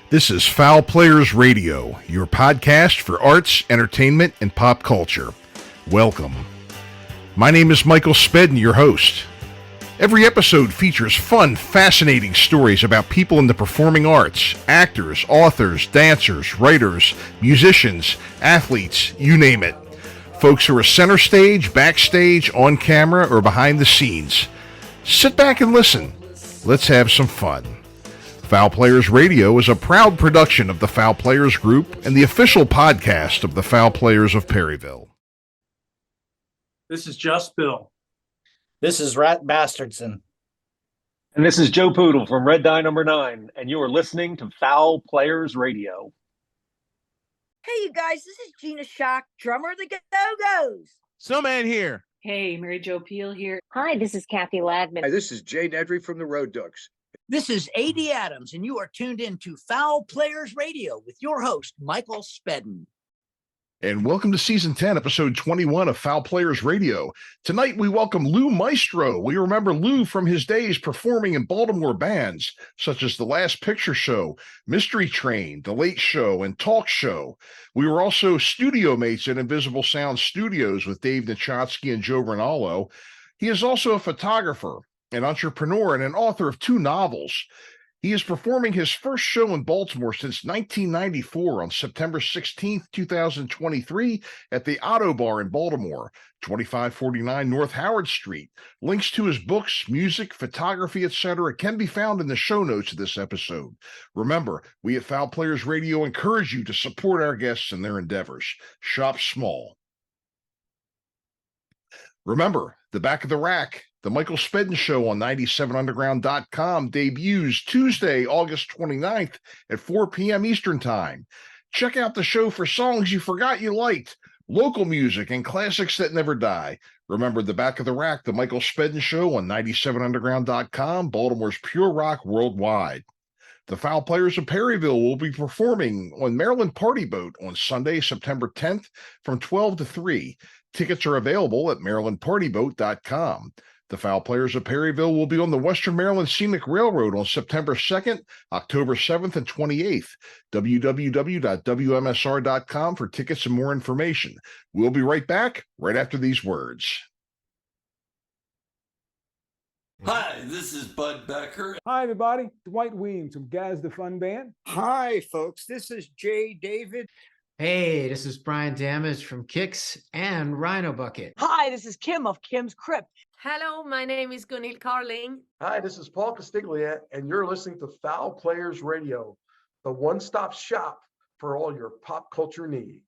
This is Fowl Players Radio, your podcast for arts, entertainment, and pop culture. Welcome. My name is Michael Spedden, your host. Every episode features fun, fascinating stories about people in the performing arts, actors, authors, dancers, writers, musicians, athletes, you name it. Folks who are center stage, backstage, on camera, or behind the scenes. Sit back and listen. Let's have some fun. Fowl Players Radio is a proud production of the Fowl Players Group and the official podcast of the Fowl Players of Perryville. This is Just Bill. This is Rat Bastardson. And this is Joe Poodle from Red Die Number 9, and you are listening to Fowl Players Radio. Hey, you guys, this is Gina Shock, drummer of the Go-Go's. Snowman here. Hey, Mary Jo Peel here. Hi, this is Kathy Ladman. Hi, this is Jay Nedry from the Road Ducks. This is A.D. Adams, and you are tuned in to Fowl Players Radio with your host, Michael Spedden. And welcome to Season 10, Episode 21 of Fowl Players Radio. Tonight, we welcome Lou Maistros. We remember Lou from his days performing in Baltimore Bands, such as The Last Picture Show, Mystery Train, The Late Show, and Talk Show. We were also studio mates at Invisible Sound Studios with Dave Nichotsky and Joe Rinaldo. He is also a photographer, an entrepreneur, and an author of 2 novels. He is performing his first show in Baltimore since 1994 on September 16th, 2023 at the Ottobar in Baltimore, 2549 North Howard Street. Links to his books, music, photography, etc. can be found in the show notes of this episode. Remember, we at Fowl Players Radio encourage you to support our guests in their endeavors. Shop small. Remember, the Back of the Rack, the Michael Spedden Show on 97underground.com debuts Tuesday, August 29th at 4 p.m. Eastern Time. Check out the show for songs you forgot you liked, local music, and classics that never die. Remember, the Back of the Rack, the Michael Spedden Show on 97underground.com, Baltimore's pure rock worldwide. The Fowl Players of Perryville will be performing on Maryland Party Boat on Sunday, September 10th from 12 to 3. Tickets are available at marylandpartyboat.com. The Fowl Players of Perryville will be on the Western Maryland Scenic Railroad on September 2nd, October 7th, and 28th. www.wmsr.com for tickets and more information. We'll be right back right after these words. Hi, this is Bud Becker. Hi, everybody. Dwight Weems from Gaz the Fun Band. Hi, folks. This is Jay David. Hey, this is Brian Damage from Kicks and Rhino Bucket. Hi, this is Kim of Kim's Crypt. Hello, my name is Gunhild Carling. Hi, this is Paul Castiglia, and you're listening to Fowl Players Radio, the one-stop shop for all your pop culture needs.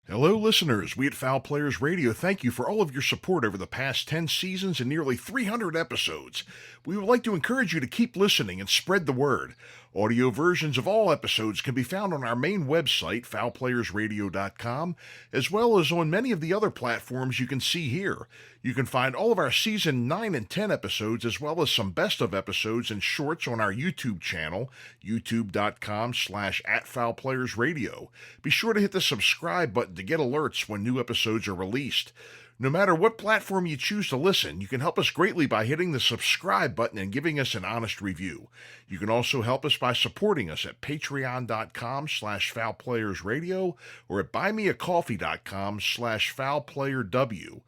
Hello, listeners. We at Fowl Players Radio thank you for all of your support over the past 10 seasons and nearly 300 episodes. We would like to encourage you to keep listening and spread the word. Audio versions of all episodes can be found on our main website, fowlplayersradio.com, as well as on many of the other platforms you can see here. You can find all of our Season 9 and 10 episodes, as well as some best-of episodes and shorts on our YouTube channel, youtube.com/@fowlplayersradio. Be sure to hit the subscribe button to get alerts when new episodes are released. No matter what platform you choose to listen, you can help us greatly by hitting the subscribe button and giving us an honest review. You can also help us by supporting us at patreon.com/fowlplayersradio or at buymeacoffee.com/fowlplayerw.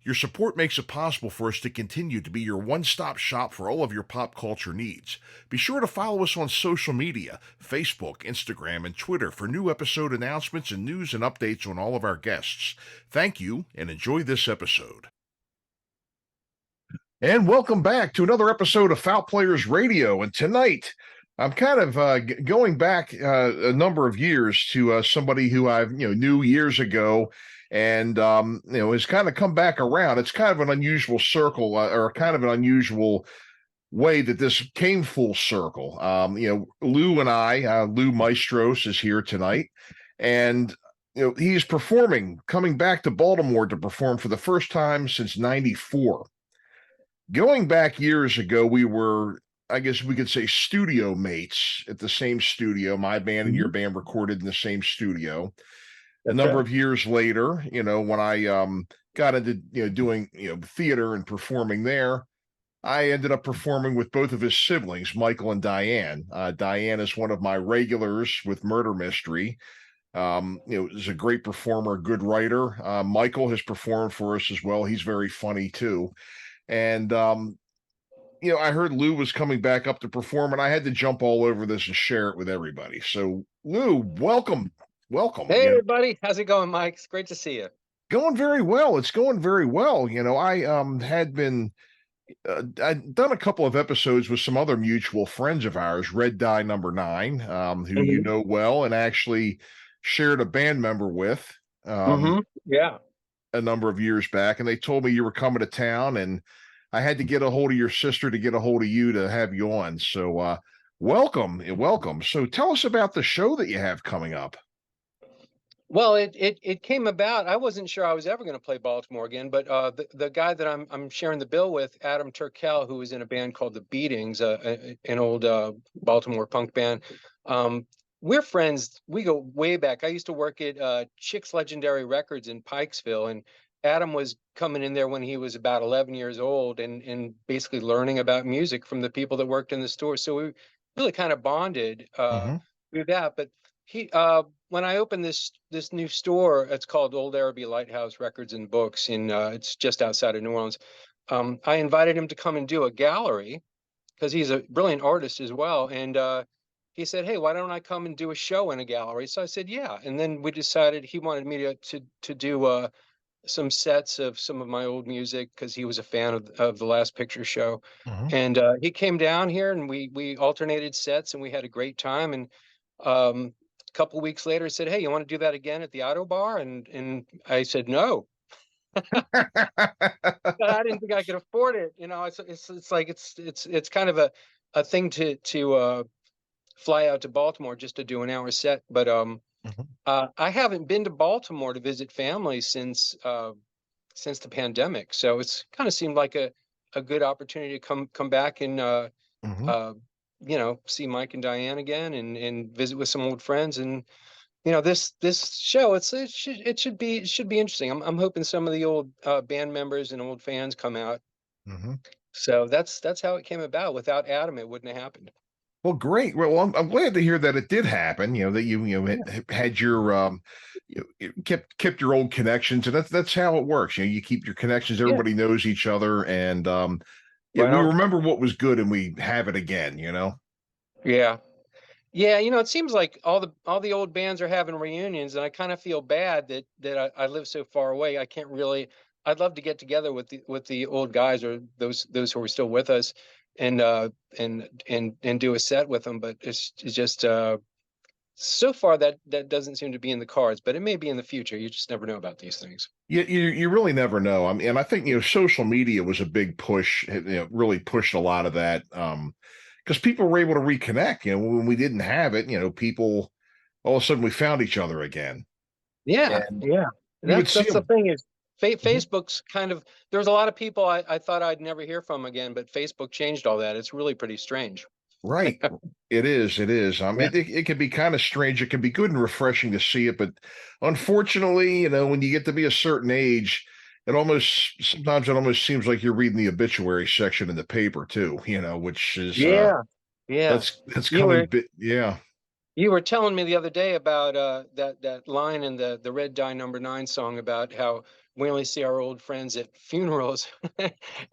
Your support makes it possible for us to continue to be your one-stop shop for all of your pop culture needs. Be sure to follow us on social media, Facebook, Instagram, and Twitter for new episode announcements and news and updates on all of our guests. Thank you, and enjoy this episode. And welcome back to another episode of Fowl Players Radio. And tonight, I'm kind of going back a number of years to somebody who I knew years ago, and has kind of come back around. It's kind of an unusual circle, or kind of an unusual way that this came full circle. Lou and I, Lou Maistros is here tonight, and he's performing, coming back to Baltimore to perform for the first time since '94. Going back years ago, we were, I guess we could say, studio mates at the same studio. My band and your band recorded in the same studio. A number of years later, when I got into doing theater and performing there, I ended up performing with both of his siblings, Michael and Diane. Diane is one of my regulars with Murder Mystery. Is a great performer, a good writer. Michael has performed for us as well. He's very funny too. And I heard Lou was coming back up to perform, and I had to jump all over this and share it with everybody. So, Lou, welcome. Hey, everybody. How's it going, Mike? It's great to see you. Going very well. It's going very well. I had been I'd done a couple of episodes with some other mutual friends of ours, Red Dye Number 9, who you know well, and actually shared a band member with a number of years back. And they told me you were coming to town, and I had to get a hold of your sister to get a hold of you to have you on. So welcome. So tell us about the show that you have coming up. Well, it came about. I wasn't sure I was ever going to play Baltimore again, but the guy that I'm sharing the bill with, Adam Turkel, who was in a band called the Beatings, an old Baltimore punk band. We're friends. We go way back. I used to work at Chick's Legendary Records in Pikesville, and Adam was coming in there when he was about 11 years old and basically learning about music from the people that worked in the store. So we really kind of bonded through that. But he when I opened this new store, it's called Old Araby Lighthouse Records and Books, it's just outside of New Orleans. I invited him to come and do a gallery because he's a brilliant artist as well. And he said, "Hey, why don't I come and do a show in a gallery?" So I said, "Yeah." And then we decided he wanted me to do some sets of some of my old music because he was a fan of the Last Picture Show. And he came down here and we alternated sets and we had a great time. And a couple of weeks later, he said, "Hey, you want to do that again at the Ottobar?" And I said, "No." I didn't think I could afford it. It's kind of a thing to fly out to Baltimore just to do an hour set. But I haven't been to Baltimore to visit family since the pandemic. So it's kind of seemed like a good opportunity to come back and see Mike and Diane again and visit with some old friends. And this show it should be interesting. I'm hoping some of the old band members and old fans come out. So that's how it came about. Without Adam, it wouldn't have happened. Well, great. Well, I'm glad to hear that it did happen. That you had your kept your old connections, and that's how it works. You keep your connections. Everybody knows each other, and we remember what was good, and we have it again. Yeah. It seems like all the old bands are having reunions, and I kind of feel bad that I live so far away. I can't really. I'd love to get together with the old guys or those who are still with us, and do a set with them. But it's just so far that doesn't seem to be in the cards. But it may be in the future. You just never know about these things. You really never know. I mean, and I think social media was a big push. Really pushed a lot of that. Because people were able to reconnect, when we didn't have it, people, all of a sudden we found each other again. Yeah. That's the thing is Facebook's kind of, there's a lot of people I thought I'd never hear from again, but Facebook changed all that. It's really pretty strange. Right. It is. It can be kind of strange. It can be good and refreshing to see it. But unfortunately, when you get to be a certain age, sometimes it almost seems like you're reading the obituary section in the paper too, which is that's coming. You were telling me the other day about that line in the Red Dye Number 9 song about how we only see our old friends at funerals,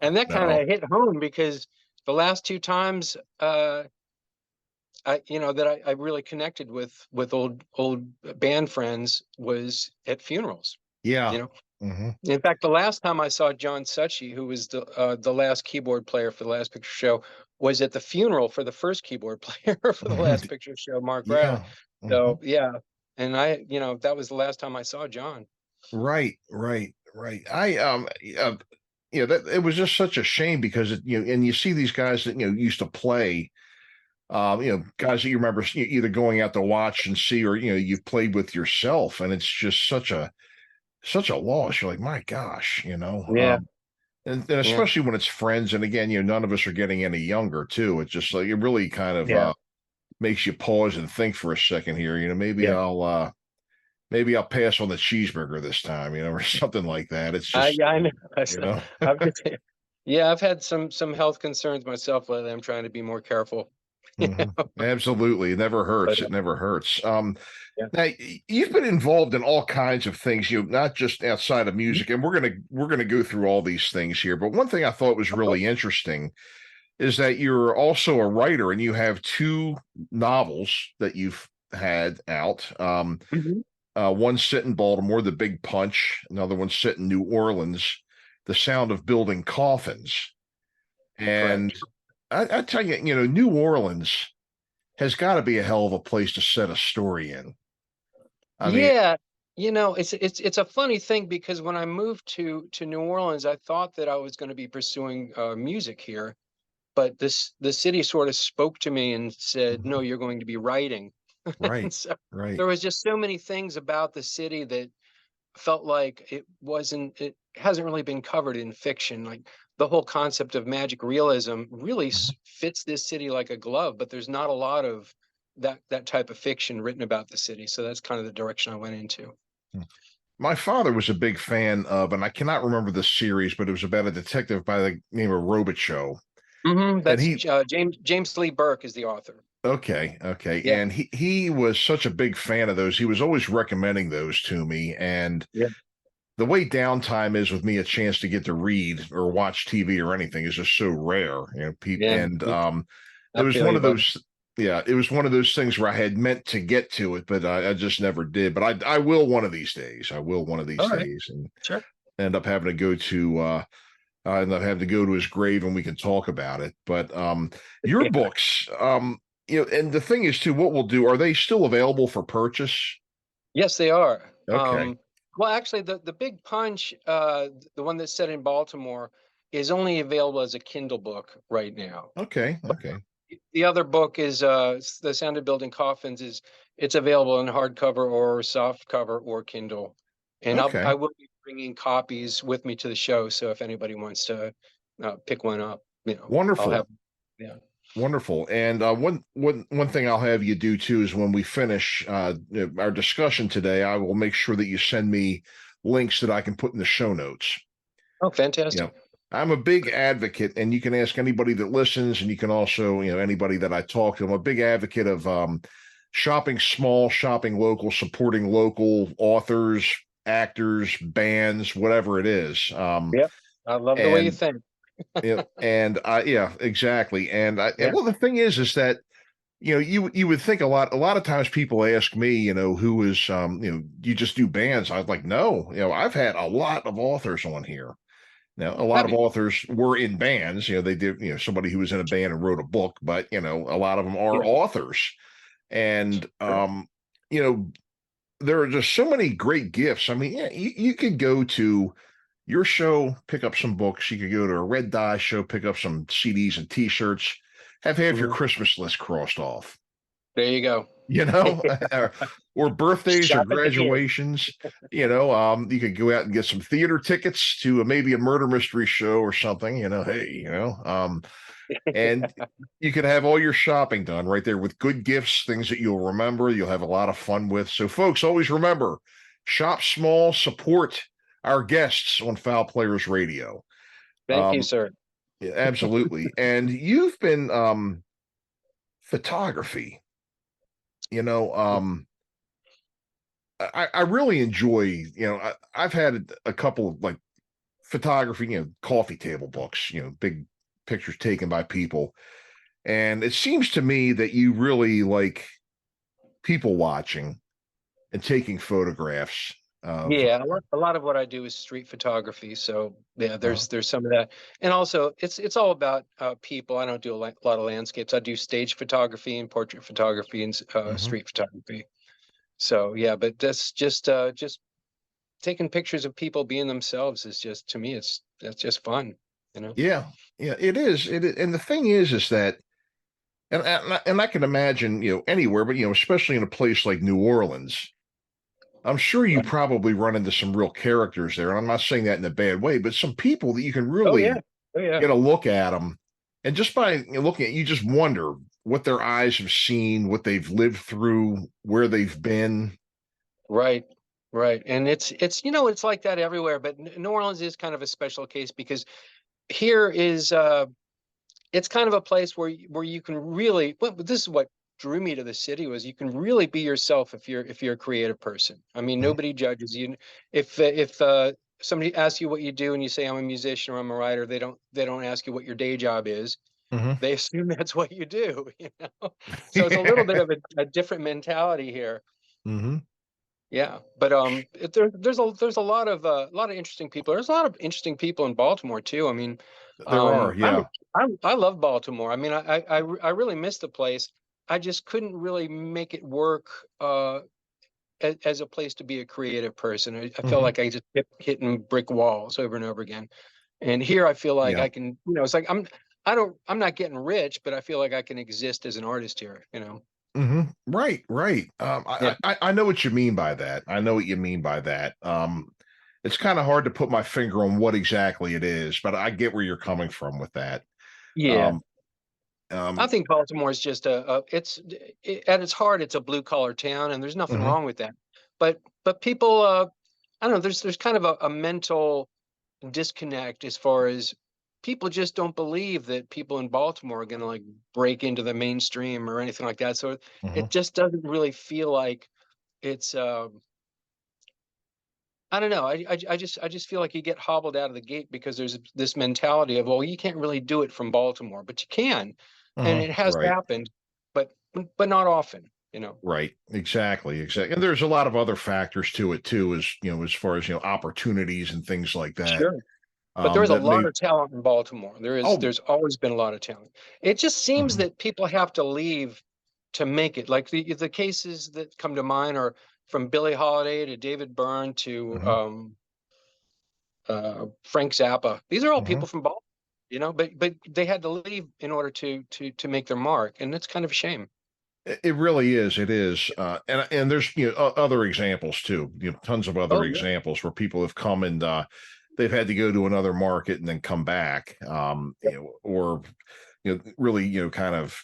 and that kind of hit home because the last two times I really connected with old band friends was at funerals. Yeah. In fact, the last time I saw John Suchy, who was the last keyboard player for the Last Picture Show, was at the funeral for the first keyboard player for the Last Picture Show, Mark Brown. So and that was the last time I saw John. Right. I it was just such a shame because and you see these guys that used to play. Guys that you remember either going out to watch and see, or you've played with yourself, and it's just such a loss. You're like, my gosh, and especially when it's friends. And again, none of us are getting any younger too. It's just like, it really kind of makes you pause and think for a second here. Maybe I'll pass on the cheeseburger this time, or something like that. It's just, I know. Yeah, I've had some health concerns myself lately. I'm trying to be more careful. Absolutely. It never hurts. It never hurts. Now you've been involved in all kinds of things, not just outside of music, and we're gonna go through all these things here. But one thing I thought was really interesting is that you're also a writer and you have two novels that you've had out. One set in Baltimore, The Big Punch, another one set in New Orleans, The Sound of Building Coffins. And I tell you, New Orleans has got to be a hell of a place to set a story in. I mean, it's a funny thing because when I moved to New Orleans, I thought that I was going to be pursuing music here, but the city sort of spoke to me and said, "No, you're going to be writing." Right. So right. there was just so many things about the city that felt like it hasn't really been covered in fiction. Like the whole concept of magic realism really fits this city like a glove, but there's not a lot of that type of fiction written about the city. So that's kind of the direction I went into. My father was a big fan of, and I cannot remember the series, but it was about a detective by the name of Robichaux. That's James Lee Burke is the author. Okay. Yeah. And he was such a big fan of those. He was always recommending those to me. And the way downtime is with me, a chance to get to read or watch TV or anything is just so rare. And it was one of those. Yeah, it was one of those things where I had meant to get to it, but I just never did. But I will one of these days. I will one of these days, and end up having to go to. End up having to go to his grave, and we can talk about it. But your books, and the thing is too, what we'll do, are they still available for purchase? Yes, they are. Okay. Well, actually, the Big Punch, the one that's set in Baltimore, is only available as a Kindle book right now. Okay. The other book is The Sound of Building Coffins. It's available in hardcover or soft cover or Kindle, and I will be bringing copies with me to the show. So if anybody wants to pick one up, wonderful. I'll have, Wonderful. And one thing I'll have you do too is when we finish our discussion today, I will make sure that you send me links that I can put in the show notes. Oh, fantastic. I'm a big advocate, and you can ask anybody that listens, and you can also, anybody that I talk to. I'm a big advocate of shopping small, shopping local, supporting local authors, actors, bands, whatever it is. I love the way you think. Exactly. And well, the thing is that you would think a lot of times people ask me, who is you just do bands. I was like, no, I've had a lot of authors on here. Now, a lot of authors were in bands. They did, somebody who was in a band and wrote a book, but a lot of them are authors. And there are just so many great gifts. I mean, you could go to your show, pick up some books. You could go to a Red Dye show, pick up some CDs and T-shirts, have half your Christmas list crossed off. There you go. Or birthdays or graduations. You could go out and get some theater tickets to maybe a murder mystery show or something. And you could have all your shopping done right there with good gifts, things that you'll remember, you'll have a lot of fun with. So, folks, always remember, shop small, support our guests on Fowl Players Radio. Thank you, sir. Yeah, absolutely. And you've been photography. I really enjoy, I've had a couple of photography, coffee table books, big pictures taken by people. And it seems to me that you really like people watching and taking photographs. A lot of what I do is street photography. So there's some of that. And also it's all about people. I don't do a lot of landscapes. I do stage photography and portrait photography and street photography. So but that's just taking pictures of people being themselves is just, to me, that's just fun, Yeah, it is. And the thing is that, and I can imagine, anywhere, but especially in a place like New Orleans, I'm sure you probably run into some real characters there. And I'm not saying that in a bad way, but some people that you can really get a look at them. And just by looking at, you just wonder what their eyes have seen, what they've lived through, where they've been. Right. And it's like that everywhere. But New Orleans is kind of a special case because here is it's kind of a place where you can really, well, this is what drew me to the city, was you can really be yourself if you're a creative person. I mean, nobody judges you. If somebody asks you what you do and you say I'm a musician or I'm a writer, they don't ask you what your day job is. They assume that's what you do, you know. So it's a little bit of a different mentality here. Yeah, but there's a lot of interesting people. There's a lot of interesting people in Baltimore too. I mean, there are, yeah. I love Baltimore. I mean, I really miss the place. I just couldn't really make it work as a place to be a creative person. I felt like I just kept hitting brick walls over and over again. And here I feel like I can, you know, it's like I'm not getting rich, but I feel like I can exist as an artist here, you know. Right. I know what you mean by that. I know what you mean by that. It's kind of hard to put my finger on what exactly it is, but I get where you're coming from with that. Yeah. I think Baltimore is just at its heart, it's a blue collar town, and there's nothing wrong with that. But people, I don't know, there's kind of a mental disconnect as far as people just don't believe that people in Baltimore are going to like break into the mainstream or anything like that. So it just doesn't really feel like it's, I don't know. I just feel like you get hobbled out of the gate because there's this mentality of, well, you can't really do it from Baltimore, but you can. And it has happened, but not often, you know. Right. Exactly. And there's a lot of other factors to it too, as you know, as far as, you know, opportunities and things like that. Sure. But there's a lot of talent in Baltimore. There's always been a lot of talent. It just seems that people have to leave to make it. Like the cases that come to mind are from Billie Holiday to David Byrne to Frank Zappa. These are all people from Baltimore, you know, but they had to leave in order to make their mark, and it's kind of a shame. It really is. It is, and there's, you know, other examples too. You know, tons of other examples where people have come and they've had to go to another market and then come back, you know, or, you know, really, you know, kind of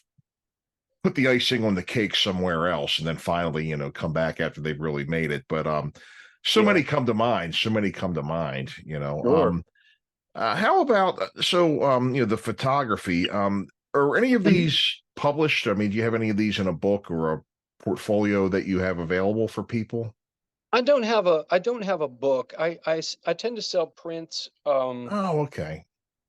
put the icing on the cake somewhere else, and then finally, you know, come back after they've really made it. But so many come to mind. So many come to mind. You know. Sure. How about you know, the photography? Are any of these published? I mean, do you have any of these in a book or a portfolio that you have available for people? I don't have a book. I tend to sell prints. Oh, okay.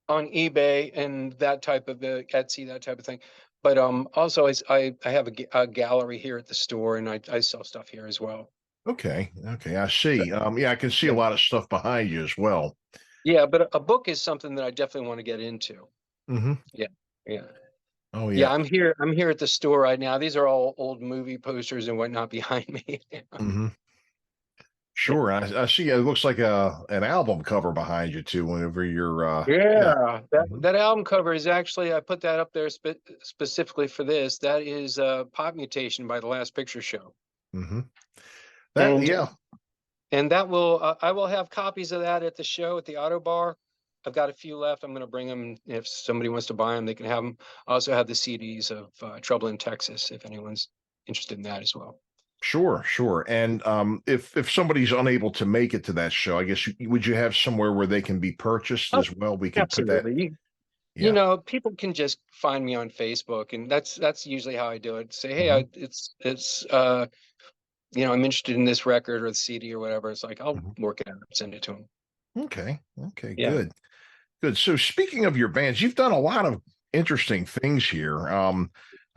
On eBay and that type of Etsy, that type of thing. But also I have a gallery here at the store, and I sell stuff here as well. Okay. I see. Yeah, I can see a lot of stuff behind you as well. Yeah, but a book is something that I definitely want to get into. Yeah. Oh yeah. I'm here at the store right now. These are all old movie posters and whatnot behind me. Sure. I see. It looks like an album cover behind you too. Whenever you're that album cover is actually, I put that up there specifically for this. That is Pop Mutation by The Last Picture Show. And that will I will have copies of that at the show at the Ottobar. I've got a few left. I'm going to bring them. If somebody wants to buy them, they can have them. I also have the CDs of Trouble in Texas, if anyone's interested in that as well. Sure. And if somebody's unable to make it to that show, I guess would you have somewhere where they can be purchased as well? We can put that. You know, people can just find me on Facebook, and that's usually how I do it. Say, hey, it's you know, I'm interested in this record or the CD or whatever. It's like I'll work it out and send it to them. Okay, good. So speaking of your bands, you've done a lot of interesting things here.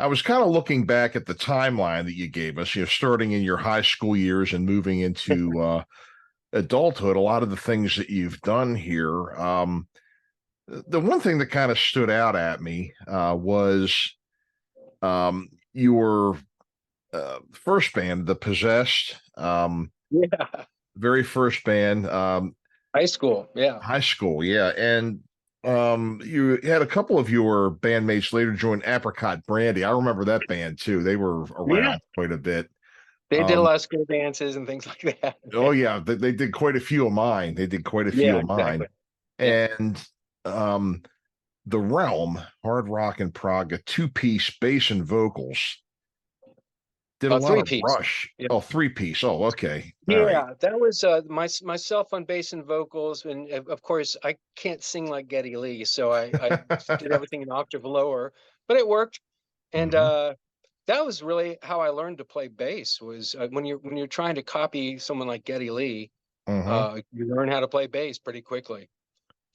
I was kind of looking back at the timeline that you gave us, you know, starting in your high school years and moving into adulthood, a lot of the things that you've done here. The one thing that kind of stood out at me was your first band, The Possessed. Very first band. High school. And you had a couple of your bandmates later join Apricot Brandy. I remember that band too. They were around quite a bit. They did a lot of school dances and things like that. Oh yeah, they did quite a few of mine. And The Realm, hard rock and prog, a two-piece bass and vocals. Did a lot Three of piece. Rush. Yeah. Oh, three piece. Oh, okay. All right. Yeah, that was myself on bass and vocals, and of course I can't sing like Geddy Lee, so I did everything an octave lower, but it worked. And that was really how I learned to play bass. Was when you're trying to copy someone like Geddy Lee, you learn how to play bass pretty quickly.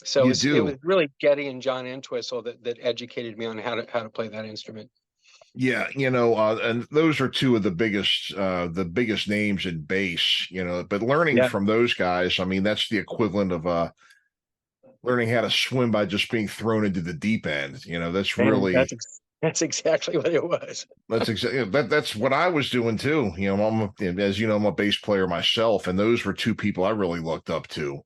So it was really Geddy and John Entwistle that educated me on how to play that instrument. Yeah, and those are two of the biggest names in bass, but learning from those guys, I mean, that's the equivalent of learning how to swim by just being thrown into the deep end. That's really that's exactly what it was. That's exactly that's what I was doing too. As you know, I'm a bass player myself, and those were two people I really looked up to.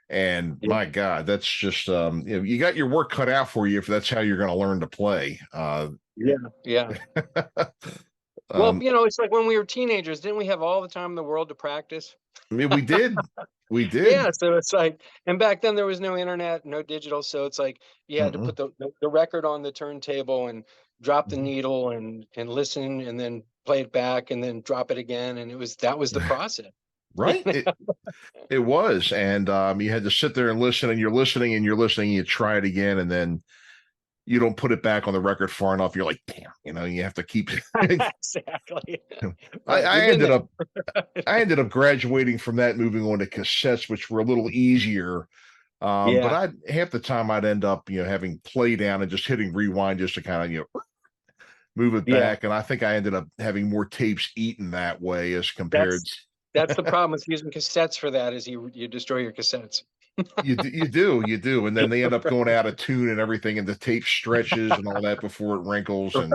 And my God, that's just you got your work cut out for you if that's how you're going to learn to play. Yeah. Well, it's like when we were teenagers, didn't we have all the time in the world to practice? I mean, we did. We did. Yeah, so it's like, and back then there was no internet, no digital, so it's like you had to put the record on the turntable and drop the needle and listen and then play it back and then drop it again, and that was the process. Right. It was. And you had to sit there and listen, and you're listening and you try it again, and then you don't put it back on the record far enough. You're like, damn, you have to keep exactly. I ended up graduating from that, moving on to cassettes, which were a little easier. But half the time I'd end up, having play down and just hitting rewind just to kind of, move it back. And I think I ended up having more tapes eaten that way as compared That's the problem with using cassettes for that, is you destroy your cassettes. You do. And then they end up going out of tune and everything, and the tape stretches and all that before it wrinkles and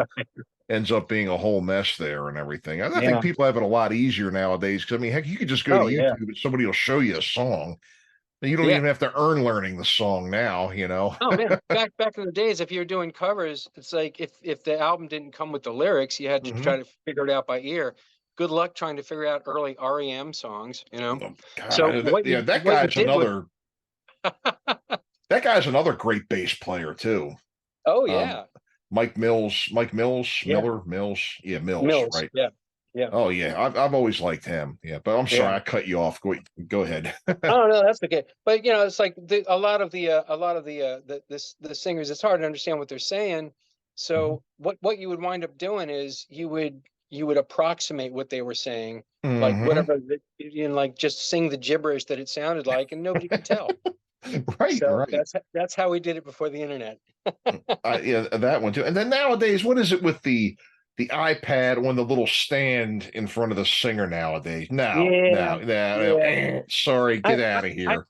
ends up being a whole mess there and everything. I think people have it a lot easier nowadays, because I mean, heck, you could just go to YouTube and somebody will show you a song. And you don't even have to earn learning the song now, Oh man, back in the days, if you're doing covers, it's like if the album didn't come with the lyrics, you had to try to figure it out by ear. Good luck trying to figure out early REM songs, God, So that guy's another great bass player too. Oh yeah. Mills, right? Yeah. Oh yeah, I've always liked him. Yeah, but I'm sorry I cut you off. Go ahead. Oh no, that's okay. But it's like a lot of the singers, it's hard to understand what they're saying. So what you would wind up doing is you would approximate what they were saying, like whatever, like just sing the gibberish that it sounded like, and nobody could tell. Right. That's how we did it before the internet. That one too. And then nowadays, what is it with the iPad on the little stand in front of the singer nowadays? Sorry, get out of here.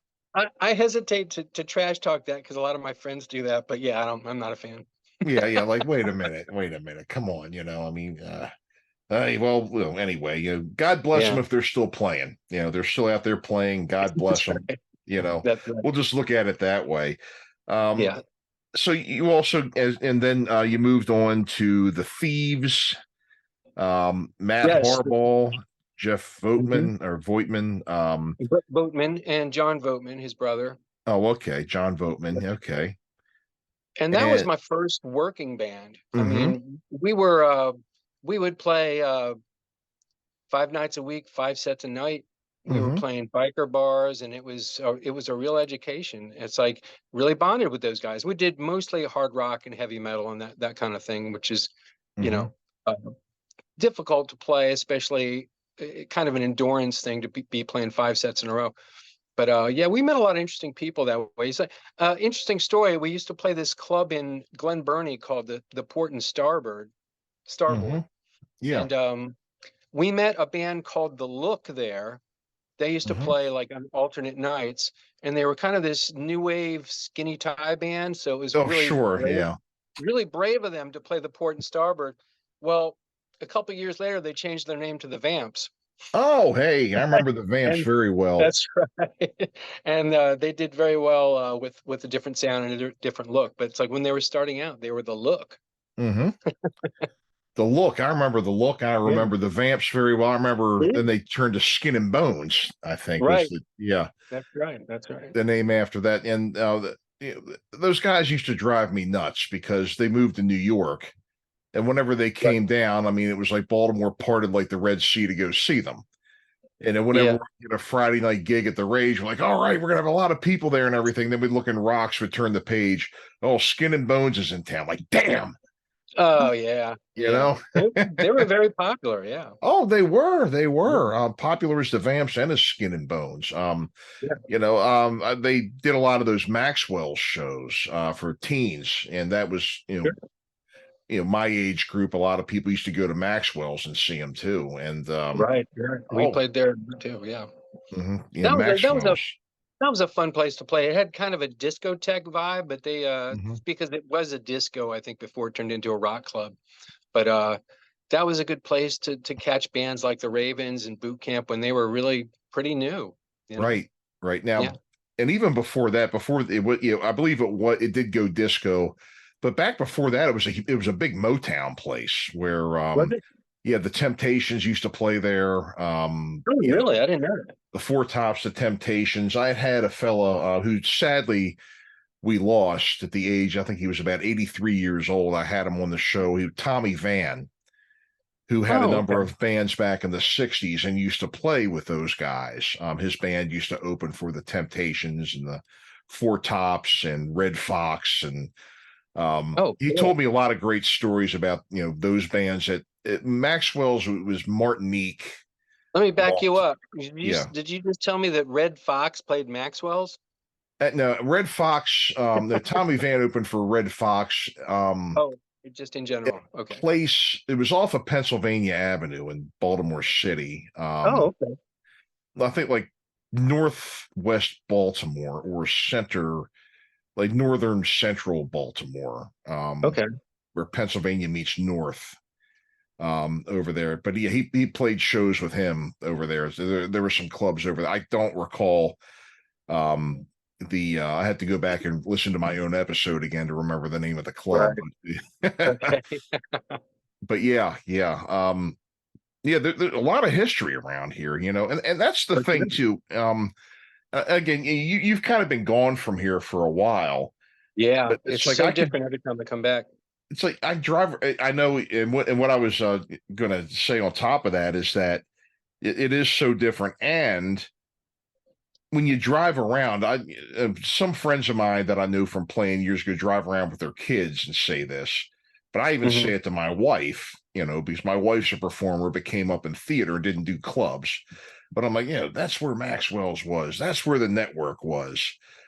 I hesitate to trash talk that, because a lot of my friends do that, but I'm not a fan. Yeah. Like, wait a minute. Come on. I mean, well, anyway, God bless them if they're still playing. They're still out there playing. God bless them. That's right. We'll just look at it that way. So you also, and then you moved on to the Thieves, Matt Harbaugh, Jeff Voigtman Voigtman and John Voigtman, his brother. Oh, okay, John Voigtman. Okay, and that was my first working band. I mean, we would play 5 nights a week, 5 sets a night. We were playing biker bars, and it was a real education. It's like really bonded with those guys. We did mostly hard rock and heavy metal and that kind of thing, which is difficult to play, especially kind of an endurance thing to be playing 5 sets in a row. But we met a lot of interesting people that way. It's like interesting story. We used to play this club in Glen Burnie called the Port and Starboard. Yeah. And we met a band called The Look there. They used to play like on alternate nights, and they were kind of this new wave skinny tie band. So it was really brave of them to play the Port and Starboard. Well, a couple of years later, they changed their name to the Vamps. Oh, hey, I remember the Vamps very well. That's right. And they did very well with a different sound and a different look. But it's like when they were starting out, they were The Look. The Look. I remember The Look. I remember the Vamps very well. I remember then they turned to Skin and Bones, I think. Right. That's right. The name after that. And those guys used to drive me nuts because they moved to New York. And whenever they came down, I mean, it was like Baltimore parted like the Red Sea to go see them. And then whenever we get a Friday night gig at the Rage, we're like, all right, we're going to have a lot of people there and everything. Then we'd look in Rocks, would turn the page. Oh, Skin and Bones is in town. Like, damn. Oh, yeah. You know? They were very popular, yeah. Oh, they were. Popular as the Vamps and as Skin and Bones. You know, they did a lot of those Maxwell shows for teens. And that was, my age group. A lot of people used to go to Maxwell's and see them too. And right. We played there too. Yeah. Yeah, that was a fun place to play. It had kind of a discotheque vibe, but they because it was a disco, I think, before it turned into a rock club. But that was a good place to catch bands like the Ravens and Boot Camp when they were really pretty new. You know? Right now, and even before that, I believe it did go disco. But back before that, it was a big Motown place where, the Temptations used to play there. Really? I didn't know that. The Four Tops, the Temptations. I had a fella who sadly we lost at the age, I think he was about 83 years old. I had him on the show. Tommy Van, who had a number of bands back in the 60s and used to play with those guys. His band used to open for the Temptations and the Four Tops and Red Fox and he told me a lot of great stories about those bands at Maxwell's. Was Martinique. Let me back you up. Did you just tell me that Red Fox played Maxwell's? No, Red Fox. Tommy Van opened for Red Fox. Just in general. Okay. It was off of Pennsylvania Avenue in Baltimore City. I think like northwest Baltimore or center. Like northern central Baltimore, where Pennsylvania meets north, over there. But he played shows with him over there. There were some clubs over there. I don't recall. I had to go back and listen to my own episode again to remember the name of the club. Right. But there's a lot of history around here, and that's the thing too. Again, you've kind of been gone from here for a while. Yeah, but it's like so different every time I come back. It's like I know, and what I was going to say on top of that is that it is so different. And when you drive around, some friends of mine that I knew from playing years ago drive around with their kids and say this, but I even say it to my wife, because my wife's a performer, but came up in theater and didn't do clubs. But I'm like, that's where Maxwell's was. That's where the network was.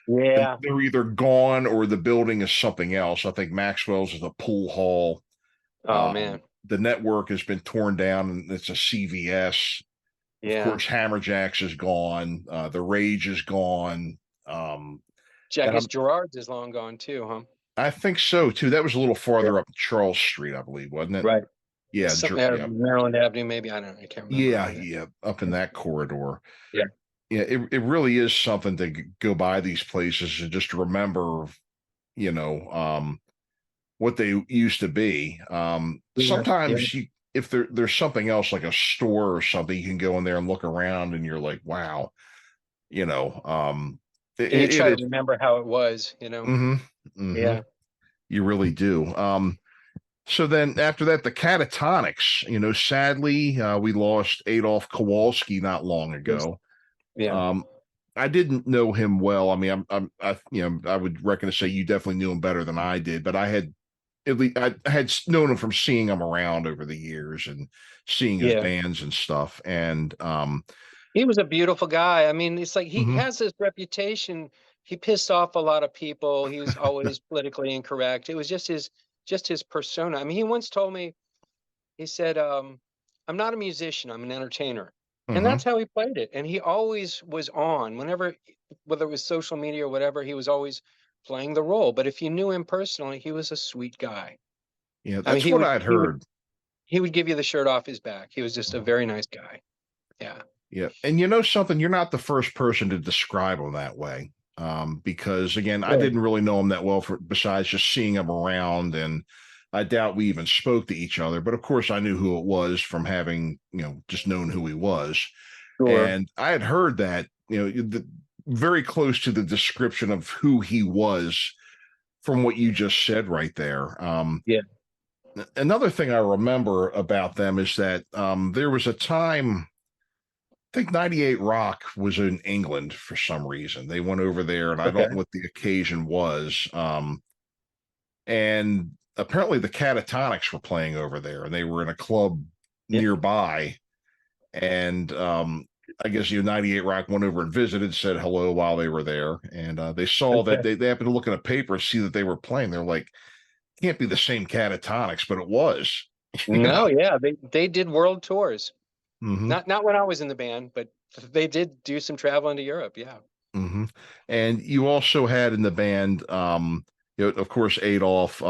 Yeah. They're either gone or the building is something else. I think Maxwell's is a pool hall. Oh, man. The network has been torn down and it's a CVS. Yeah. Of course, Hammerjacks is gone. The Rage is gone. Jackie Gerard's is long gone too, huh? I think so, too. That was a little farther up Charles Street, I believe, wasn't it? Right. Yeah, Maryland Avenue, maybe. I don't know. I can't remember. Yeah, up in that corridor. Yeah. It really is something to go by these places and just remember, what they used to be. Sometimes if there's something else like a store or something, you can go in there and look around and you're like, wow, you try to remember how it was, Yeah, you really do. So then after that, the Catatonics, sadly, we lost Adolf Kowalski not long ago. Yeah. I didn't know him well. I mean, I would reckon to say you definitely knew him better than I did, but I had known him from seeing him around over the years and seeing his bands and stuff. And he was a beautiful guy. I mean, it's like he has this reputation. He pissed off a lot of people. He was always politically incorrect. It was just his persona. I mean, he once told me, he said, I'm not a musician, I'm an entertainer. And that's how he played it. And he always was on whether it was social media or whatever, he was always playing the role. But if you knew him personally, he was a sweet guy. Yeah, that's what I'd heard. He would give you the shirt off his back. He was just a very nice guy. Yeah. Yeah. And something, you're not the first person to describe him that way. Because again, I didn't really know him that well besides just seeing him around, and I doubt we even spoke to each other, but of course I knew who it was from having, just known who he was. Sure. And I had heard that, very close to the description of who he was from what you just said right there. Another thing I remember about them is that there was a time, I think 98 Rock was in England for some reason. They went over there, and I don't know what the occasion was. And apparently the Catatonics were playing over there, and they were in a club nearby. And I guess 98 Rock went over and visited, said hello while they were there, and they saw that they happened to look in a paper and see that they were playing. They're like, can't be the same Catatonics, but it was. No, yeah, they did world tours. Mm-hmm. Not when I was in the band, but they did do some traveling to Europe. Yeah. Mm-hmm. And you also had in the band, of course, Adolf,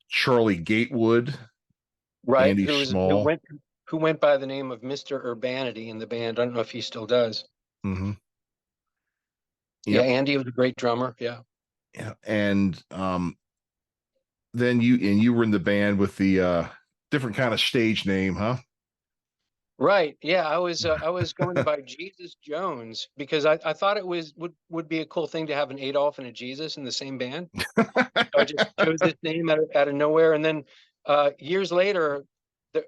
Charlie Gatewood, right? Andy Small, who went by the name of Mr. Urbanity in the band. I don't know if he still does. Mm-hmm. Yeah, Andy was a great drummer. Yeah. Yeah, and then you were in the band with the different kind of stage name, huh? Right. Yeah, I was going by Jesus Jones because I thought it would be a cool thing to have an Adolf and a Jesus in the same band. So I just chose this name out of nowhere, and then years later,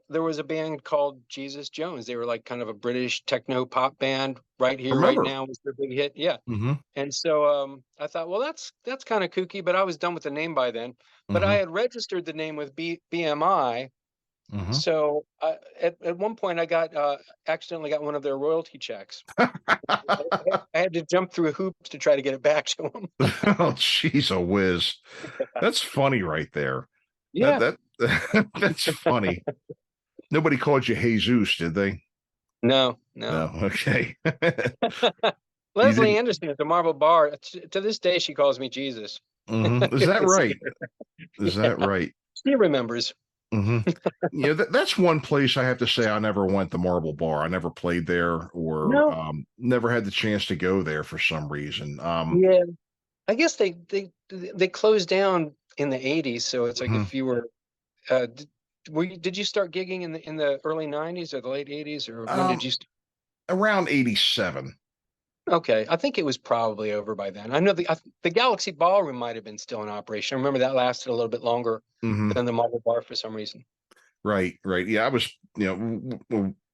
there was a band called Jesus Jones. They were like kind of a British techno pop band. Right Here, Right Now was their big hit. Yeah. Mm-hmm. And so I thought, well, that's kind of kooky, but I was done with the name by then. But I had registered the name with BMI. Mm-hmm. So at one point I accidentally got one of their royalty checks. I had to jump through hoops to try to get it back to them. Oh, she's a whiz. That's funny right there. Yeah. That's funny. Nobody called you Jesus, did they? No. Okay. Leslie Anderson at the Marble Bar. To this day, she calls me Jesus. Mm-hmm. Is that right? Is that right? She remembers. Mm-hmm. That's one place I have to say I never went, the Marble Bar. I never played there, or never had the chance to go there for some reason. Yeah, I guess they closed down in the 80s, so it's like if you were, did you start gigging in the early 90s or the late 80s, or when did you? Around 87. Okay, I think it was probably over by then. I know the Galaxy Ballroom might have been still in operation. I remember that lasted a little bit longer than the Marble Bar for some reason. Right. Yeah, I was,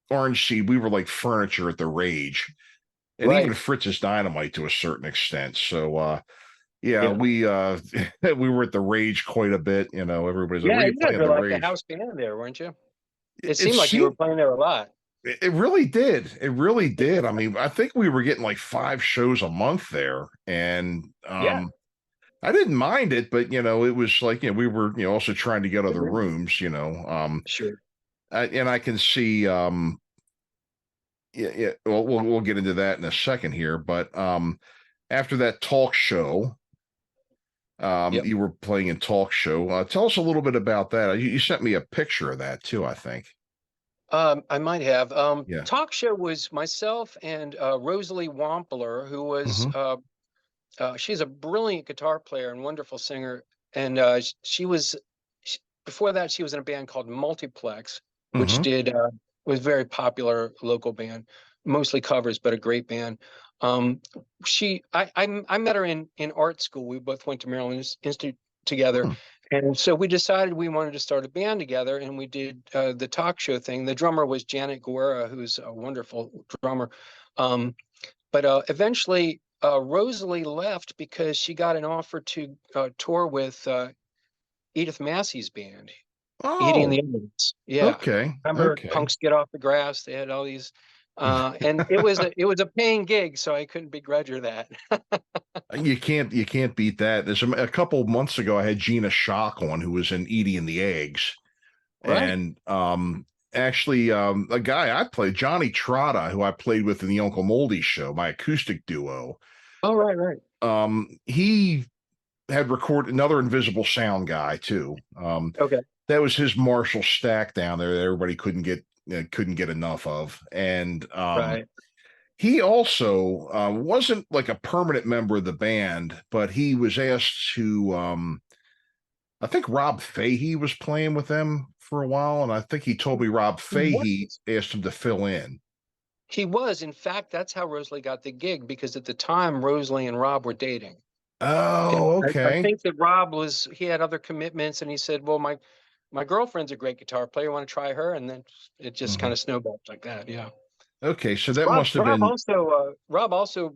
Orange Seed, we were like furniture at the Rage, and even Fritz's Dynamite to a certain extent. So, we we were at the Rage quite a bit. Everybody's like, you guys were like the house band there, weren't you? It seemed like you were playing there a lot. It really did. It really did. I mean, I think we were getting like 5 shows a month there, and I didn't mind it, but it was like we were also trying to get other rooms. Sure. And I can see. Well, we'll get into that in a second here, but after that talk show, you were playing in talk show. Tell us a little bit about that. You sent me a picture of that too, I think. I might have. Talk show was myself and Rosalie Wampler, who was she's a brilliant guitar player and wonderful singer. And before that, she was in a band called Multiplex, which was a very popular local band, mostly covers, but a great band. I met her in art school. We both went to Maryland Institute together. And so we decided we wanted to start a band together, and we did the talk show thing. The drummer was Janet Guerra, who's a wonderful drummer. But eventually, Rosalie left because she got an offer to tour with Edith Massey's band, Edie and the Emeralds. Yeah. Okay. Remember Punks Get Off the Grass? They had all these. And it was a paying gig, so I couldn't begrudge her that. You can't beat that. There's a couple months ago I had Gina Shock on, who was in Edie and the Eggs, and actually a guy I played, Johnny Trotta, who I played with in the Uncle Moldy show, my acoustic duo. Oh, right. He had recorded another Invisible Sound guy too. That was his Marshall stack down there that everybody couldn't get enough of, and he also wasn't like a permanent member of the band, but he was asked to I think Rob Fahey was playing with them for a while, and I think he told me Rob Fahey asked him to fill in. He was. In fact, that's how Rosalie got the gig, because at the time Rosalie and Rob were dating. Oh, okay. I think that Rob he had other commitments, and he said, well, my girlfriend's a great guitar player. Want to try her? And then it just kind of snowballed like that. Yeah. Okay, so that must have been Rob also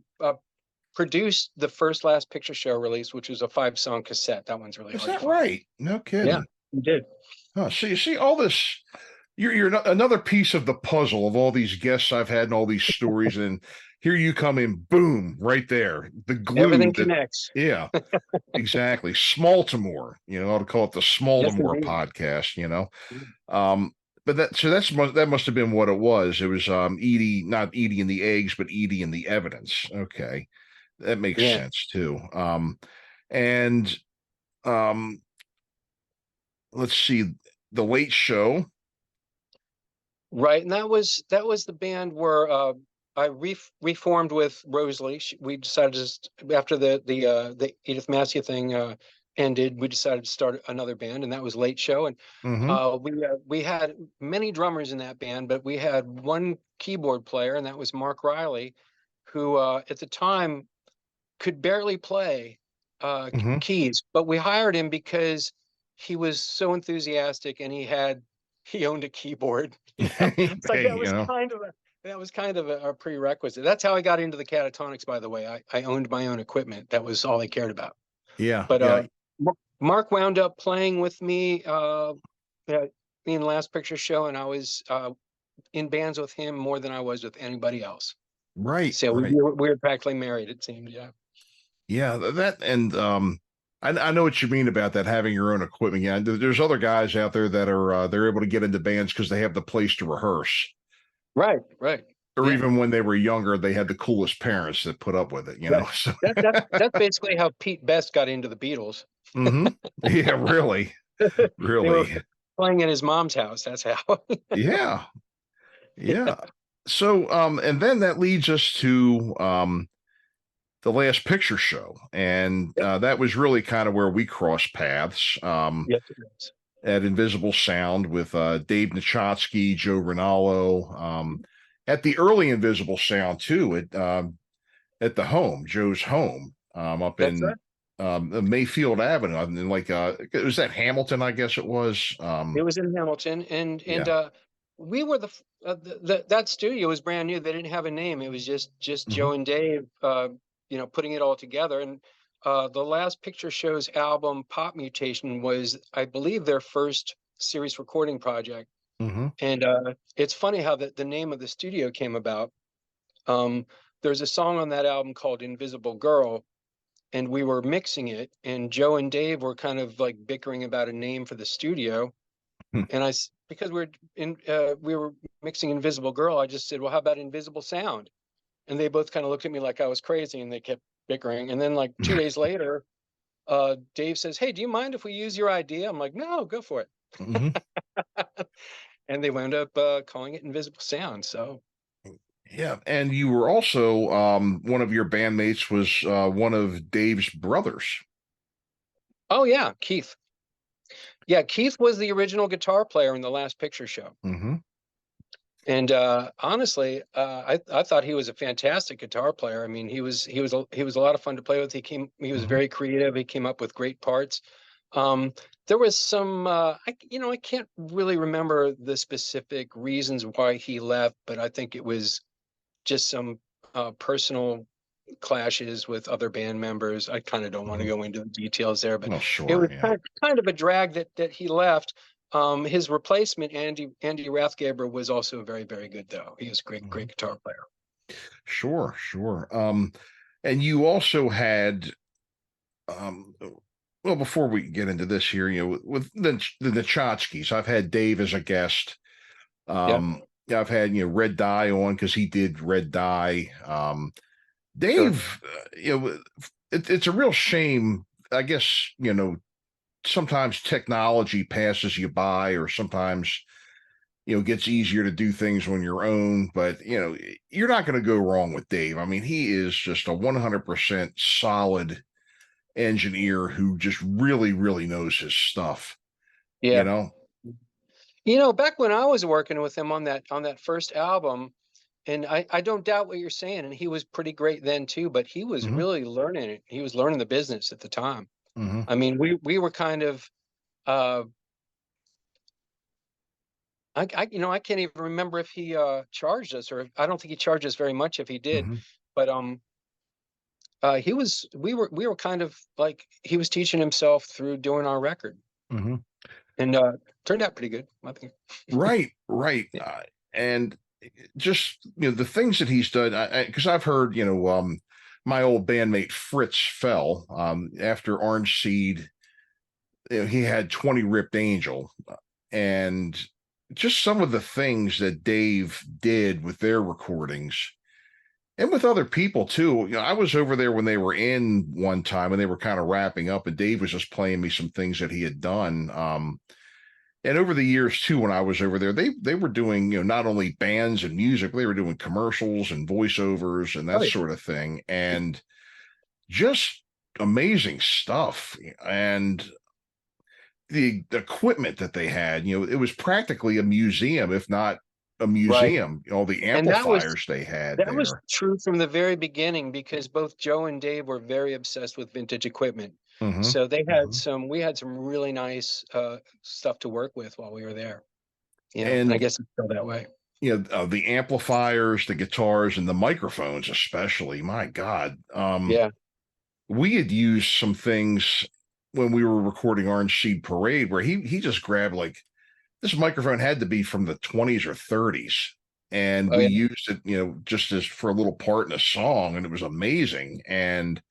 produced the first Last Picture Show release, which was a 5-song cassette. That one's really Is hard that to find. right? No kidding. Yeah, he did. Oh, so you see all this. You're another piece of the puzzle of all these guests I've had and all these stories, and here you come in, boom, right there, the glue. Everything connects. Yeah, exactly. Smaltimore, I ought to call it the Smaltimore podcast. But that must have been what it was. It was Edie, not Edie and the eggs, but Edie and the evidence. Okay, that makes sense too. Let's see, the Late Show. Right, and that was the band where I reformed with Rosalie. We decided after the Edith Massey thing ended, we decided to start another band, and that was Late Show. And we had many drummers in that band, but we had one keyboard player, and that was Mark Riley, who at the time could barely play keys, but we hired him because he was so enthusiastic, and he owned a keyboard. It's like that was kind of a prerequisite. That's how I got into the Catatonics, by the way. I owned my own equipment. That was all I cared about. Yeah. But Mark wound up playing with me in Last Picture Show, and I was in bands with him more than I was with anybody else. Right. So we were practically married, it seemed. Yeah. Yeah, that and I know what you mean about that, having your own equipment. Yeah, there's other guys out there that are they're able to get into bands because they have the place to rehearse. Right. Or even when they were younger, they had the coolest parents that put up with it. So that's basically how Pete Best got into the Beatles. Yeah, really. They were playing in his mom's house. That's how. Yeah. So and then that leads us to the Last Picture Show, and that was really kind of where we crossed paths. Yes, it is. At Invisible Sound with Dave Nachotsky, Joe Rinaldo, at the early Invisible Sound too, at the home, Joe's home, up in Mayfield Avenue. And it was that Hamilton, I guess it was. It was in Hamilton, and we were that studio was brand new. They didn't have a name. It was just Joe and Dave, putting it all together. And the Last Picture Show's album Pop Mutation was, I believe, their first series recording project. And it's funny how the name of the studio came about. There's a song on that album called Invisible Girl, and we were mixing it, and Joe and Dave were kind of like bickering about a name for the studio. And because we were mixing Invisible Girl, I just said, well, how about Invisible Sound? And they both kind of looked at me like I was crazy, and they kept bickering. And then 2 days later, Dave says, hey, do you mind if we use your idea? I'm like, no, go for it. And they wound up calling it Invisible Sound. So yeah. And you were also one of your bandmates was one of Dave's brothers. Oh yeah, Keith. Yeah, Keith was the original guitar player in the Last Picture Show. And honestly, I thought he was a fantastic guitar player. I mean, he was a lot of fun to play with. He was very creative. He came up with great parts. There was some, I can't really remember the specific reasons why he left, but I think it was just some personal clashes with other band members. I kind of don't want to go into the details there, but it was kind of a drag that he left. His replacement, Andy Rathgaber, was also very, very good, though. He was a great guitar player. Sure. And you also had, well, before we get into this here, with the Nachotskys, I've had Dave as a guest. I've had, Red Dye on because he did Red Dye. Dave, it's a real shame, I guess, sometimes technology passes you by, or sometimes, gets easier to do things on your own, but, you're not going to go wrong with Dave. I mean, he is just a 100% solid engineer who just really, really knows his stuff. Yeah. Back when I was working with him on that first album, and I don't doubt what you're saying, and he was pretty great then too, but he was really learning it. He was learning the business at the time. I mean, we were kind of I can't even remember if he charged us, or I don't think he charged us very much if he did. Mm-hmm. But we were kind of like, he was teaching himself through doing our record. Mm-hmm. And turned out pretty good, I think. Right. And just, the things that he's done, because I've heard, my old bandmate Fritz Fell, after Orange Seed, he had 20 Ripped Angel, and just some of the things that Dave did with their recordings and with other people too. I was over there when they were in one time and they were kind of wrapping up, and Dave was just playing me some things that he had done. And over the years too, when I was over there, they were doing, not only bands and music, they were doing commercials and voiceovers and that sort of thing, and just amazing stuff. And the equipment that they had, it was practically a museum, if not a museum. All the amplifiers they had. That was true from the very beginning, because both Joe and Dave were very obsessed with vintage equipment. Mm-hmm. So they had we had some really nice stuff to work with while we were there. And I guess it's still that way. The amplifiers, the guitars, and the microphones, especially. My God. We had used some things when we were recording Orange Seed Parade, where he just grabbed, like, this microphone had to be from the 20s or 30s, and we used it, just as for a little part in a song, and it was amazing. And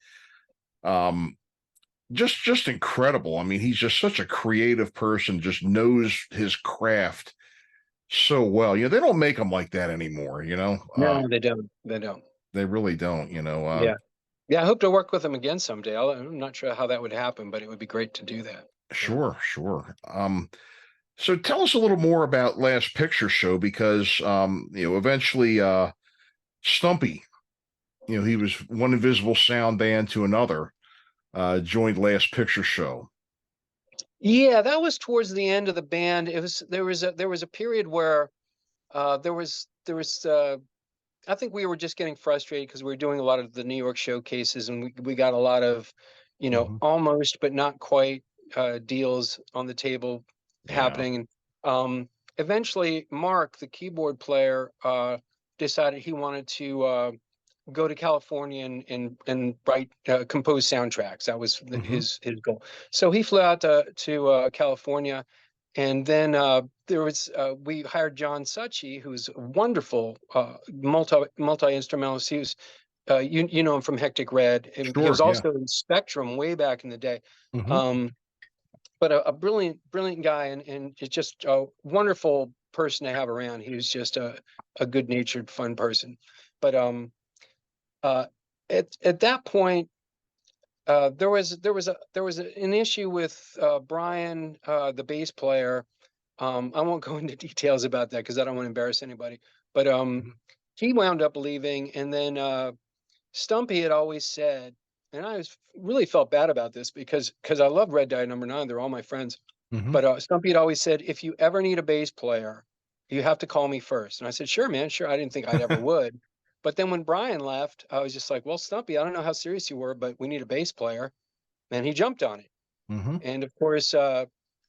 just incredible. I mean, he's just such a creative person, just knows his craft so well. They don't make them like that anymore, No, they don't. They really don't, Yeah, I hope to work with him again someday. I'm not sure how that would happen, but it would be great to do that. Sure. So tell us a little more about Last Picture Show, because eventually Stumpy, he was one Invisible Sound band to another, joined Last Picture Show. Yeah, that was towards the end of the band. There was a period where I think we were just getting frustrated because we were doing a lot of the New York showcases, and we got a lot of, almost but not quite deals on the table happening. And eventually Mark, the keyboard player, decided he wanted to go to California and write compose soundtracks. That was his goal. So he flew out to California, and then we hired John Suchy, who's a wonderful multi-instrumentalist. He was you know him from Hectic Red, and he was also in Spectrum way back in the day. But a brilliant guy, and just a wonderful person to have around. He was just a good-natured, fun person. But at that point, there was an issue with Brian, the bass player. I won't go into details about that because I don't want to embarrass anybody. But he wound up leaving, and then Stumpy had always said, and I really felt bad about this because I love Red Dye Number 9. They're all my friends. But Stumpy had always said, if you ever need a bass player, you have to call me first. And I said, sure, man, sure. I didn't think I'd ever would. But then when Brian left, I was just like, well, Stumpy, I don't know how serious you were, but we need a bass player. And he jumped on it. And of course,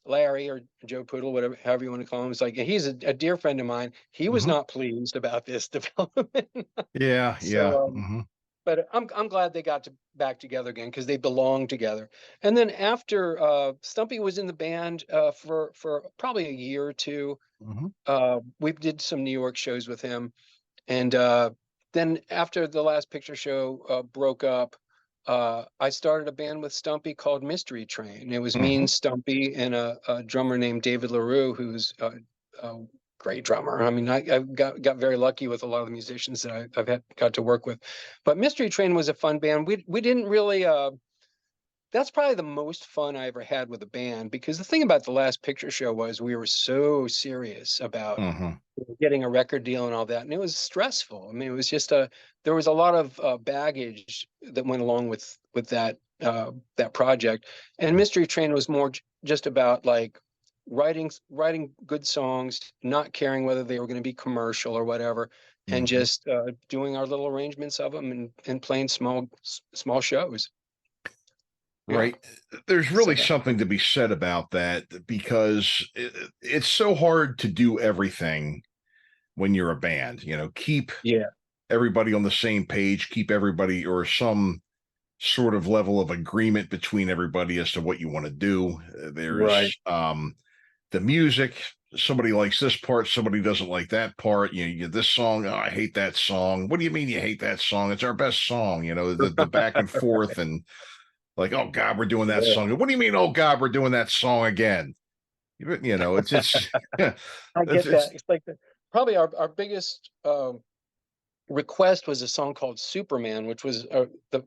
Larry, or Joe Poodle, whatever, however you want to call him, is like, he's a dear friend of mine. He was not pleased about this development. But I'm glad they got back together again, because they belong together. And then after Stumpy was in the band for probably a year or two, we did some New York shows with him. And then after the Last Picture Show broke up, I started a band with Stumpy called Mystery Train. It was me and Stumpy and a drummer named David LaRue, who's a great drummer. I mean, I got very lucky with a lot of the musicians that I've got to work with. But Mystery Train was a fun band. We didn't really. That's probably the most fun I ever had with a band, because the thing about the Last Picture Show was we were so serious about getting a record deal and all that, and it was stressful. I mean, it was just there was a lot of baggage that went along with that project. And Mystery Train was more just about like writing good songs, not caring whether they were going to be commercial or whatever, and just doing our little arrangements of them and playing small shows. Right. There's really So- something to be said about that because it's so hard to do everything when you're a band, keep everybody on the same page, keep everybody or some sort of level of agreement between everybody as to what you want to do. There's the music. Somebody likes this part, somebody doesn't like that part. You get this song. Oh, I hate that song. What do you mean you hate that song? It's our best song. The back and forth and like, oh God, we're doing that song. What do you mean? Oh God, we're doing that song again. It's I get that. It's like probably our biggest request was a song called Superman, which was the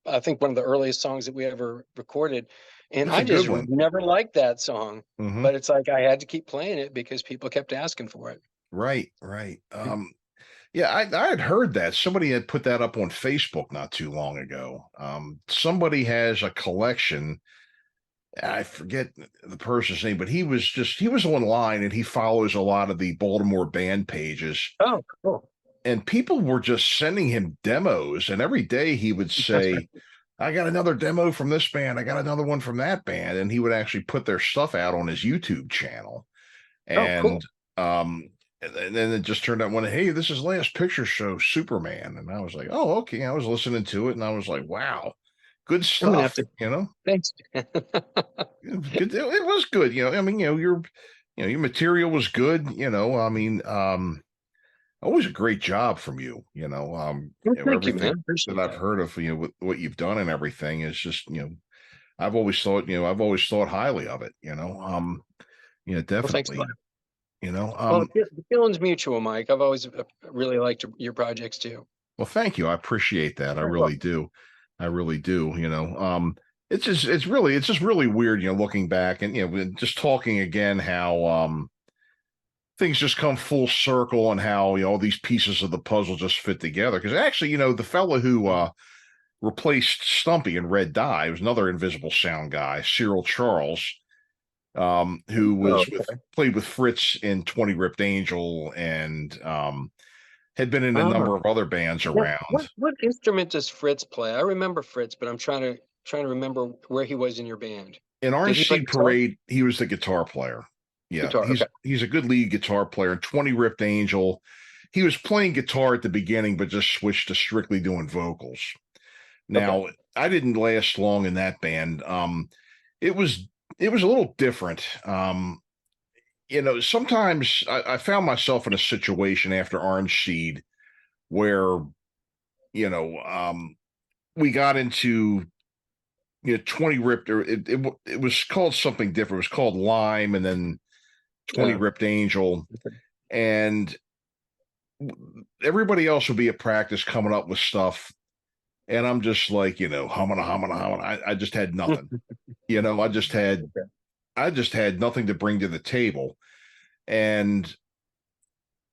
I think one of the earliest songs that we ever recorded. And That's I a good just one. never liked that song, Mhm. but it's like I had to keep playing it because people kept asking for it. Right. Yeah, I had heard that somebody had put that up on Facebook not too long ago. Somebody has a collection. I forget the person's name, but he was online and he follows a lot of the Baltimore band pages. Oh, cool. And people were just sending him demos, and every day he would say, I got another demo from this band, I got another one from that band, and he would actually put their stuff out on his YouTube channel. And and then it just turned out hey, this is last picture show Superman. And I was like, oh, okay. I was listening to it and I was like, wow, good stuff. Thanks. Good. It was good. I mean, your material was good. Always a great job from you. Thank you, man. That I've heard of what you've done and everything is just I've always thought highly of it. Definitely. Well, the feeling's mutual, Mike. I've always really liked your projects too. Well, thank you. I appreciate that. I really do. It's just really weird, looking back and just talking again how things just come full circle and how all these pieces of the puzzle just fit together. Because actually, the fella who replaced Stumpy in Red Dye was another Invisible Sound guy, Cyril Charles, who played with Fritz in 20 Ripped Angel and had been in a number of other bands around. What instrument does Fritz play? I remember Fritz, but I'm trying to remember where he was in your band. In Orange Seed Parade, he was the guitar player. Yeah, he's a good lead guitar player. In 20 Ripped Angel, he was playing guitar at the beginning, but just switched to strictly doing vocals. Now, I didn't last long in that band. It was a little different. Sometimes I found myself in a situation after Orange Seed where, we got into 20 Ripped, or it was called something different. It was called Lime, and then 20 Ripped Angel, and everybody else would be at practice coming up with stuff, and I'm just like, humming. I just had nothing. I just had nothing to bring to the table, and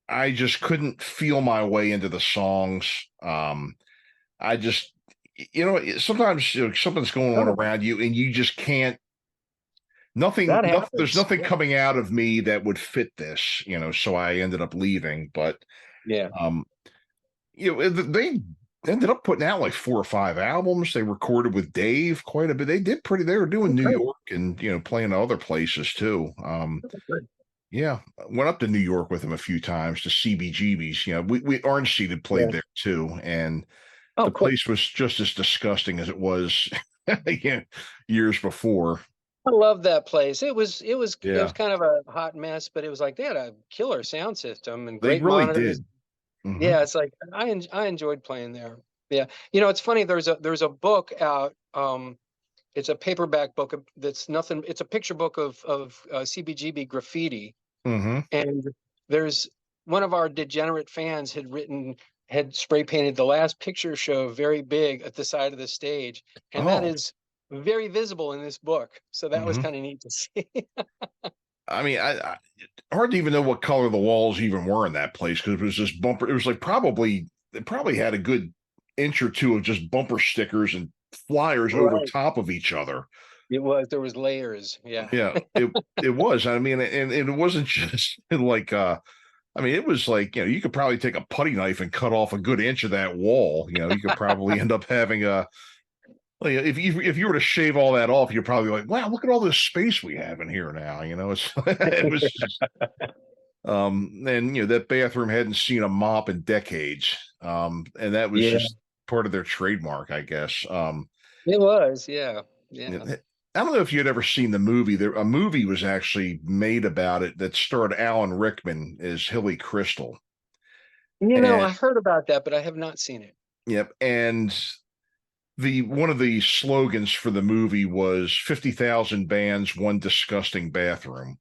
I just couldn't feel my way into the songs. I just, sometimes something's going on around you, and you just can't. There's nothing coming out of me that would fit this, so I ended up leaving. But they ended up putting out like 4 or 5 albums. They recorded with Dave quite a bit. They were doing New York and playing other places too. Went up to New York with him a few times to CBGB's. We Orange Seed had played there too, and the place was just as disgusting as it was years before. I love that place. It was kind of a hot mess, but it was like they had a killer sound system and great monitors. Did. Mm-hmm. Yeah, it's like I enjoyed playing there. Yeah, it's funny. There's a book out. It's a paperback book that's nothing. It's a picture book of CBGB graffiti. Mm-hmm. And there's one of our degenerate fans had spray painted the last picture show very big at the side of the stage, and that is very visible in this book. So that was kind of neat to see. I mean, I hard to even know what color the walls even were in that place because it was just bumper. It was like they probably had a good inch or two of just bumper stickers and flyers over top of each other. There was layers. Yeah. Yeah, it was. I mean, and it wasn't just like, it was like, you could probably take a putty knife and cut off a good inch of that wall. You could probably end up having a Well, yeah, if you were to shave all that off, you're probably like, wow, look at all this space we have in here now. It's it was just, and that bathroom hadn't seen a mop in decades. And that was just part of their trademark, I guess. It was, yeah. I don't know if you'd ever seen the movie. A movie was actually made about it that starred Alan Rickman as Hilly Crystal. I heard about that, but I have not seen it. Yep. And one of the slogans for the movie was 50,000 bands, one disgusting bathroom.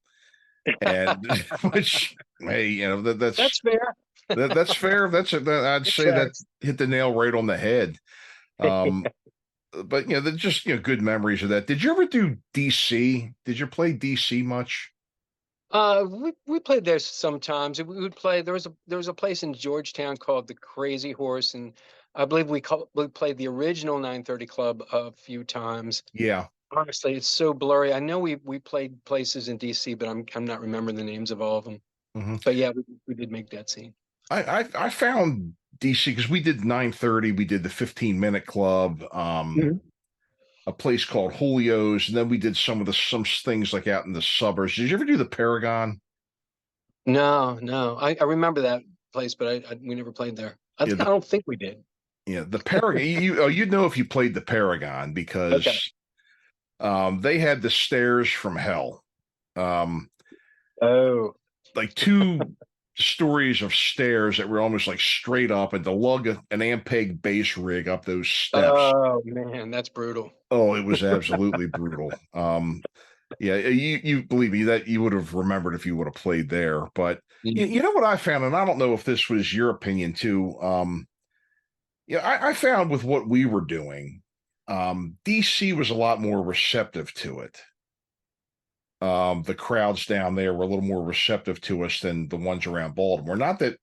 And which, hey, that's fair. That's fair. I'd say that hit the nail right on the head. But they're just good memories of that. Did you ever do DC? Did you play DC much? We played there sometimes. We would play. There was a place in Georgetown called the Crazy Horse, and I believe we played the original 930 Club a few times. Yeah. Honestly, it's so blurry. I know we played places in DC, but I'm not remembering the names of all of them. Mm-hmm. But yeah, we did make that scene. I found DC because we did 930. We did the 15-minute club. A place called Julio's, and then we did some things like out in the suburbs. Did you ever do the Paragon? No. I remember that place, but we never played there. I don't think we did. Yeah, the Paragon. You'd know if you played the Paragon because they had the stairs from hell. Like 2 stories of stairs that were almost like straight up, and to lug an Ampeg bass rig up those steps. Oh man, that's brutal. Oh, it was absolutely brutal. Yeah, you believe me that you would have remembered if you would have played there. But you know what I found, and I don't know if this was your opinion too. I found with what we were doing, DC was a lot more receptive to it. The crowds down there were a little more receptive to us than the ones around Baltimore. Not that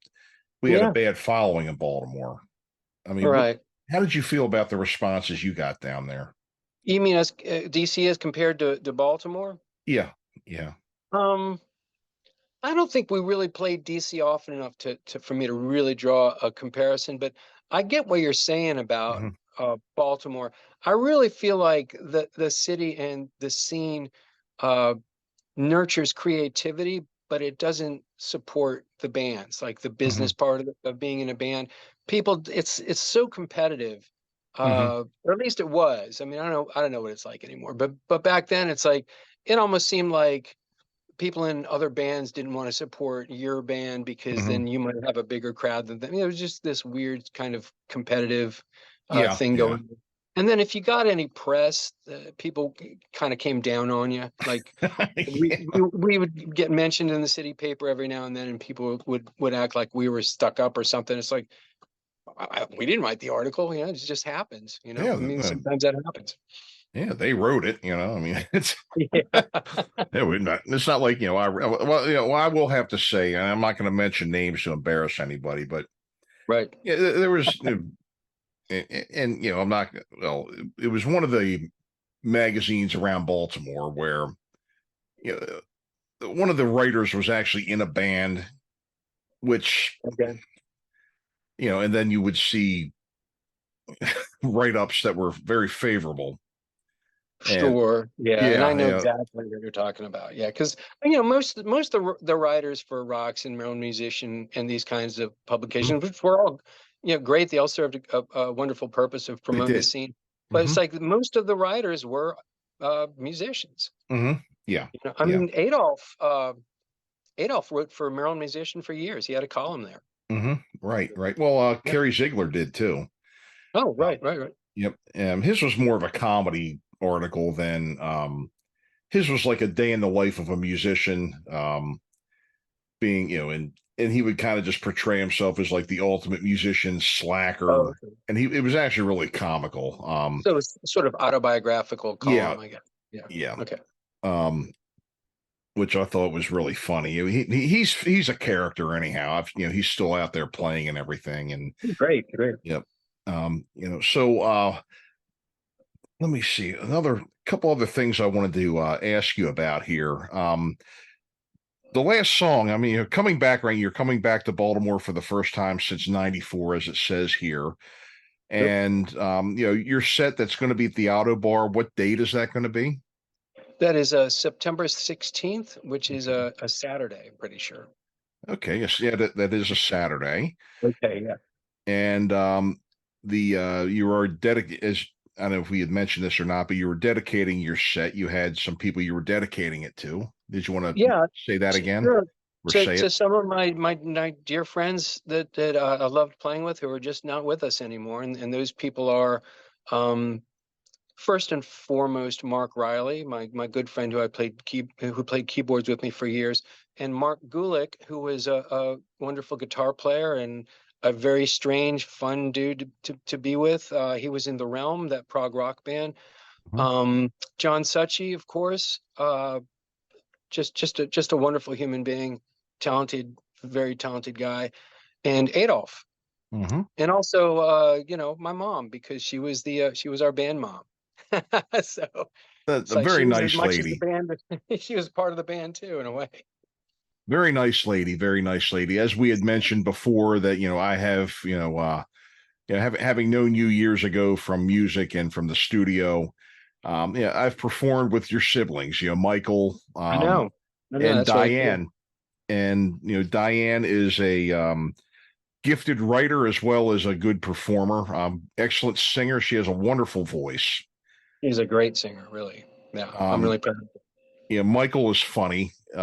we had a bad following in Baltimore. I mean, how did you feel about the responses you got down there? You mean as DC as compared to Baltimore? Yeah. I don't think we really played DC often enough for me to really draw a comparison, but I get what you're saying about Baltimore. I really feel like the city and the scene nurtures creativity, but it doesn't support the bands, like the business part of being in a band. People, it's so competitive. Or at least it was. I mean, I don't know what it's like anymore, but back then it's like, it almost seemed like people in other bands didn't want to support your band because then you might have a bigger crowd than them. It was just this weird kind of competitive thing going on. And then if you got any press, people kind of came down on you. Like we would get mentioned in the city paper every now and then, and people would act like we were stuck up or something. It's like, we didn't write the article, it just happens, I mean, sometimes that happens. Yeah, they wrote it, I mean, it's it's not like, I will have to say, and I'm not going to mention names to embarrass anybody, but there was, and I'm not, it was one of the magazines around Baltimore where, one of the writers was actually in a band, which, and then you would see write-ups that were very favorable. Sure. And I know exactly what you're talking about. Yeah, because most of the writers for Rocks and Maryland Musician and these kinds of publications, which were all great. They all served a wonderful purpose of promoting the scene. But it's like most of the writers were musicians. Yeah. I mean, Adolph wrote for Maryland Musician for years. He had a column there. Right. Well, Kerry Ziegler did too. Oh, right. Yep. His was more of a comedy article than his was like a day in the life of a musician, being, and he would kind of just portray himself as like the ultimate musician slacker. And it was actually really comical. So it's sort of autobiographical column, I guess. Yeah. Okay. Which I thought was really funny. He's a character anyhow. He's still out there playing and everything. And great. Yep. So let me see another couple other things I wanted to ask you about here. The last song, I mean, you're coming back to Baltimore for the first time since '94, as it says here. And your set that's going to be at the Ottobar, what date is that going to be? That is September 16th, which is a Saturday, I'm pretty sure. Okay, yes, yeah, that is a Saturday. Okay, yeah. And you are dedicated, as I don't know if we had mentioned this or not, but you were dedicating your set. You had some people you were dedicating it to. Did you want to say that again? Sure. Or To some of my dear friends that I loved playing with who are just not with us anymore. And those people are first and foremost Mark Riley, my good friend who who played keyboards with me for years, and Mark Gulick, who was a wonderful guitar player and a very strange, fun dude to be with. He was in The Realm, that prog rock band. John Suchy, of course, just a wonderful human being, talented, very talented guy, and Adolf, and also my mom, because she was our band mom. So that's a very nice lady. She was part of the band too, in a way. Very nice lady, very nice lady. As we had mentioned before, that I have having known you years ago from music and from the studio. I've performed with your siblings, Michael, I know, and Diane, and Diane is a gifted writer as well as a good performer, excellent singer. She has a wonderful voice. She's a great singer, really. Yeah, I'm really proud of her. Michael is funny. He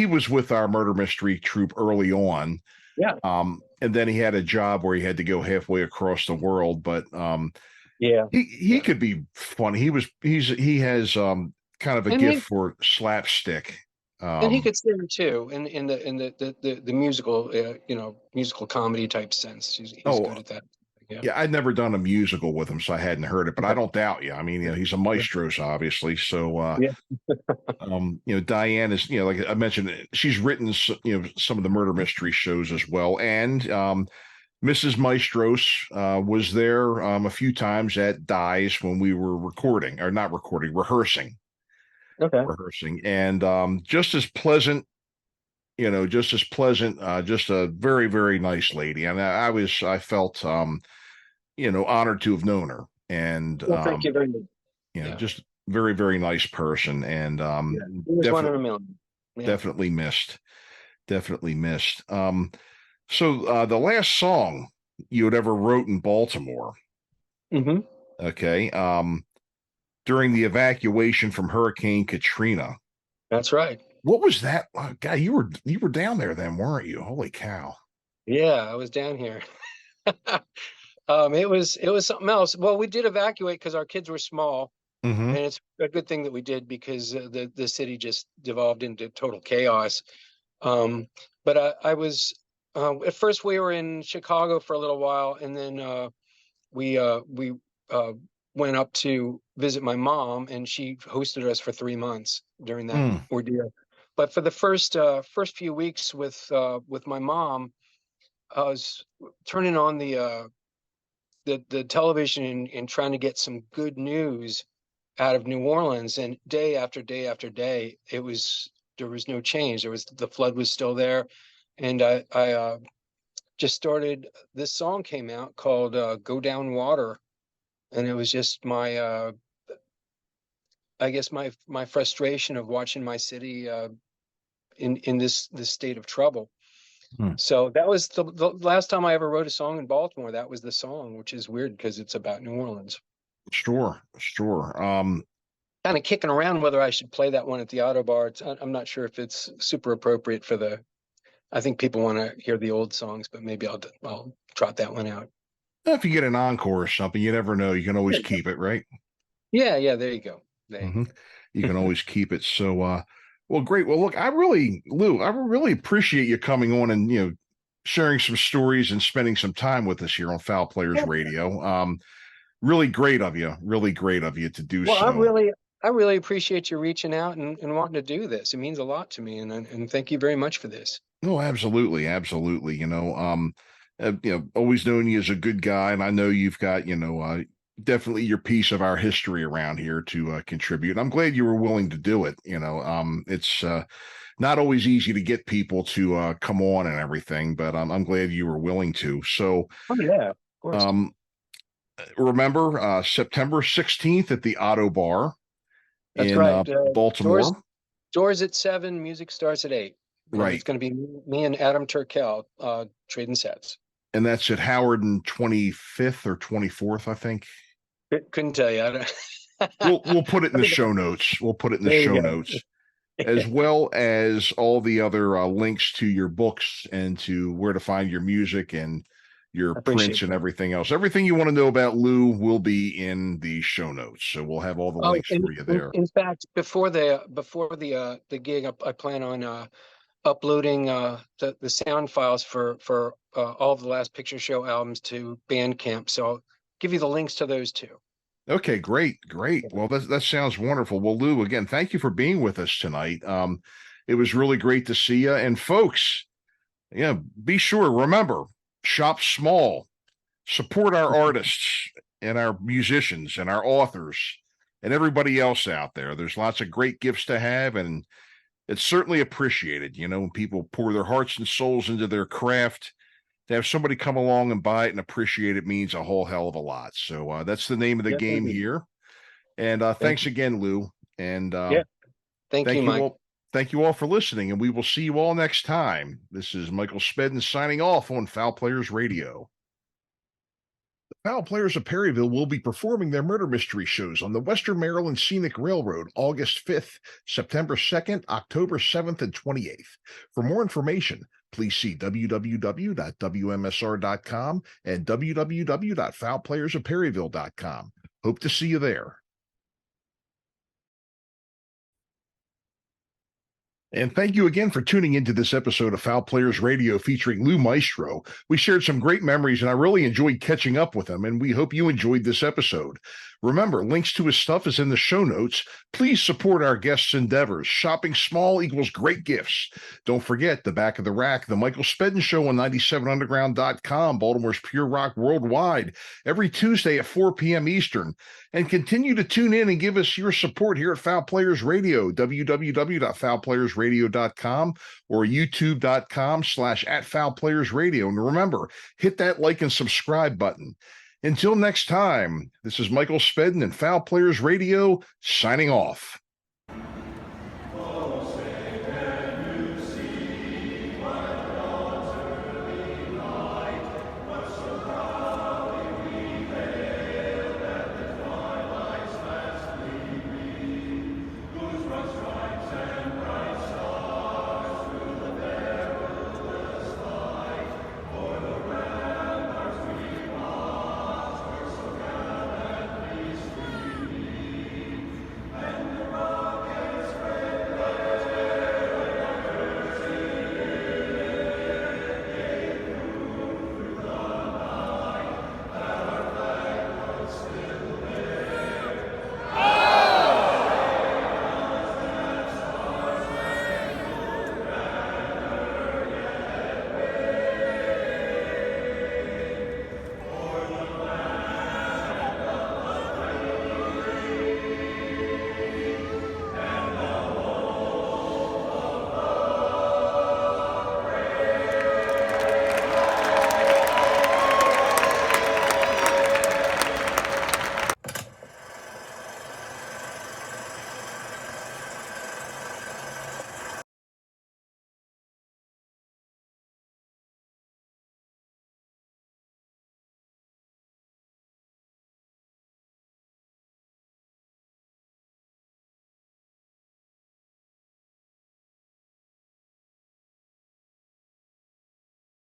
was with our murder mystery troupe early on. Yeah. And then he had a job where he had to go halfway across the world, but yeah, he could be funny. He has kind of a gift for slapstick. And he could sing too, in the musical, musical comedy type sense. He's good at that. Yeah, I'd never done a musical with him, so I hadn't heard it, but I don't doubt you. I mean, he's a Maistros, obviously. So, Diane is, like I mentioned, she's written, some of the murder mystery shows as well. And Mrs. Maistros was there a few times at Dies when we were rehearsing. Okay. Rehearsing. And just as pleasant, just a very, very nice lady. And I felt, honored to have known her. And thank you very much. Just very, very nice person. And one in a million. Yeah. Definitely missed. So the last song you had ever wrote in Baltimore. Okay. During the evacuation from Hurricane Katrina. That's right. What was that? God, you were down there then, weren't you? Holy cow. Yeah, I was down here. It was something else. Well, we did evacuate because our kids were small. And it's a good thing that we did, because the city just devolved into total chaos. But I was at first we were in Chicago for a little while, and then we went up to visit my mom, and she hosted us for 3 months during that ordeal. But for the first few weeks with my mom, I was turning on the television and trying to get some good news out of New Orleans, and day after day after day, there was no change. The flood was still there, and I just started. This song came out called "Go Down Water," and it was just my I guess my frustration of watching my city in this state of trouble. So that was the last time I ever wrote a song in Baltimore. That was the song, which is weird because it's about New Orleans. Sure. Kind of kicking around whether I should play that one at the Ottobar. I'm not sure if it's super appropriate for I think people want to hear the old songs, but maybe I'll trot that one out. If you get an encore or something, you never know. You can always keep it, right? Yeah. There you go. You can always keep it. So, well, great. Well, look, Lou, I really appreciate you coming on and, sharing some stories and spending some time with us here on Fowl Players Radio. Really great of you to do so. I really appreciate you reaching out and wanting to do this. It means a lot to me. And thank you very much for this. Oh, absolutely. Always known you as a good guy. And I know you've got, definitely your piece of our history around here to contribute. I'm glad you were willing to do it. It's not always easy to get people to come on and everything, but I'm glad you were willing to. So, Oh yeah, of course. Remember September 16th at the Ottobar That's in right. Baltimore. Doors at 7, music starts at 8. And Right. It's going to be me and Adam Turkel trading sets. And that's at Howard and 25th or 24th, I think. Couldn't tell you. We'll put it in the show notes. We'll put it in the show notes, as well as all the other links to your books and to where to find your music and your prints and everything else. Everything you want to know about Lou will be in the show notes. So we'll have all the links for you there. In fact, before the gig, I plan on uploading the sound files for all of the Last Picture Show albums to Bandcamp. So I'll give you the links to those too. Okay, great. Well, that sounds wonderful. Well, Lou, again, thank you for being with us tonight. It was really great to see you. And folks, be sure, remember, shop small, support our artists and our musicians and our authors and everybody else out there. There's lots of great gifts to have, and it's certainly appreciated, when people pour their hearts and souls into their craft. To have somebody come along and buy it and appreciate it means a whole hell of a lot. So that's the name of the game here. And thanks again, Lou. And thank you, Mike. Thank you all for listening, and we will see you all next time. This is Michael Spedden signing off on Fowl Players Radio. The Fowl Players of Perryville will be performing their murder mystery shows on the Western Maryland Scenic Railroad, August 5th, September 2nd, October 7th, and 28th. For more information, please see www.wmsr.com and www.fowlplayersofperryville.com. Hope to see you there. And thank you again for tuning into this episode of Fowl Players Radio featuring Lou Maistro. We shared some great memories, and I really enjoyed catching up with him, and we hope you enjoyed this episode. Remember, links to his stuff is in the show notes. Please support our guests' endeavors. Shopping small equals great gifts. Don't forget, the Back of the Rack, the Michael Spedden Show on 97underground.com, Baltimore's Pure Rock Worldwide, every Tuesday at 4 p.m. Eastern. And continue to tune in and give us your support here at Fowl Players Radio, www.fowlplayersradio.com or youtube.com/@fowlplayersradio. And remember, hit that like and subscribe button. Until next time, this is Michael Spedden and Fowl Players Radio signing off.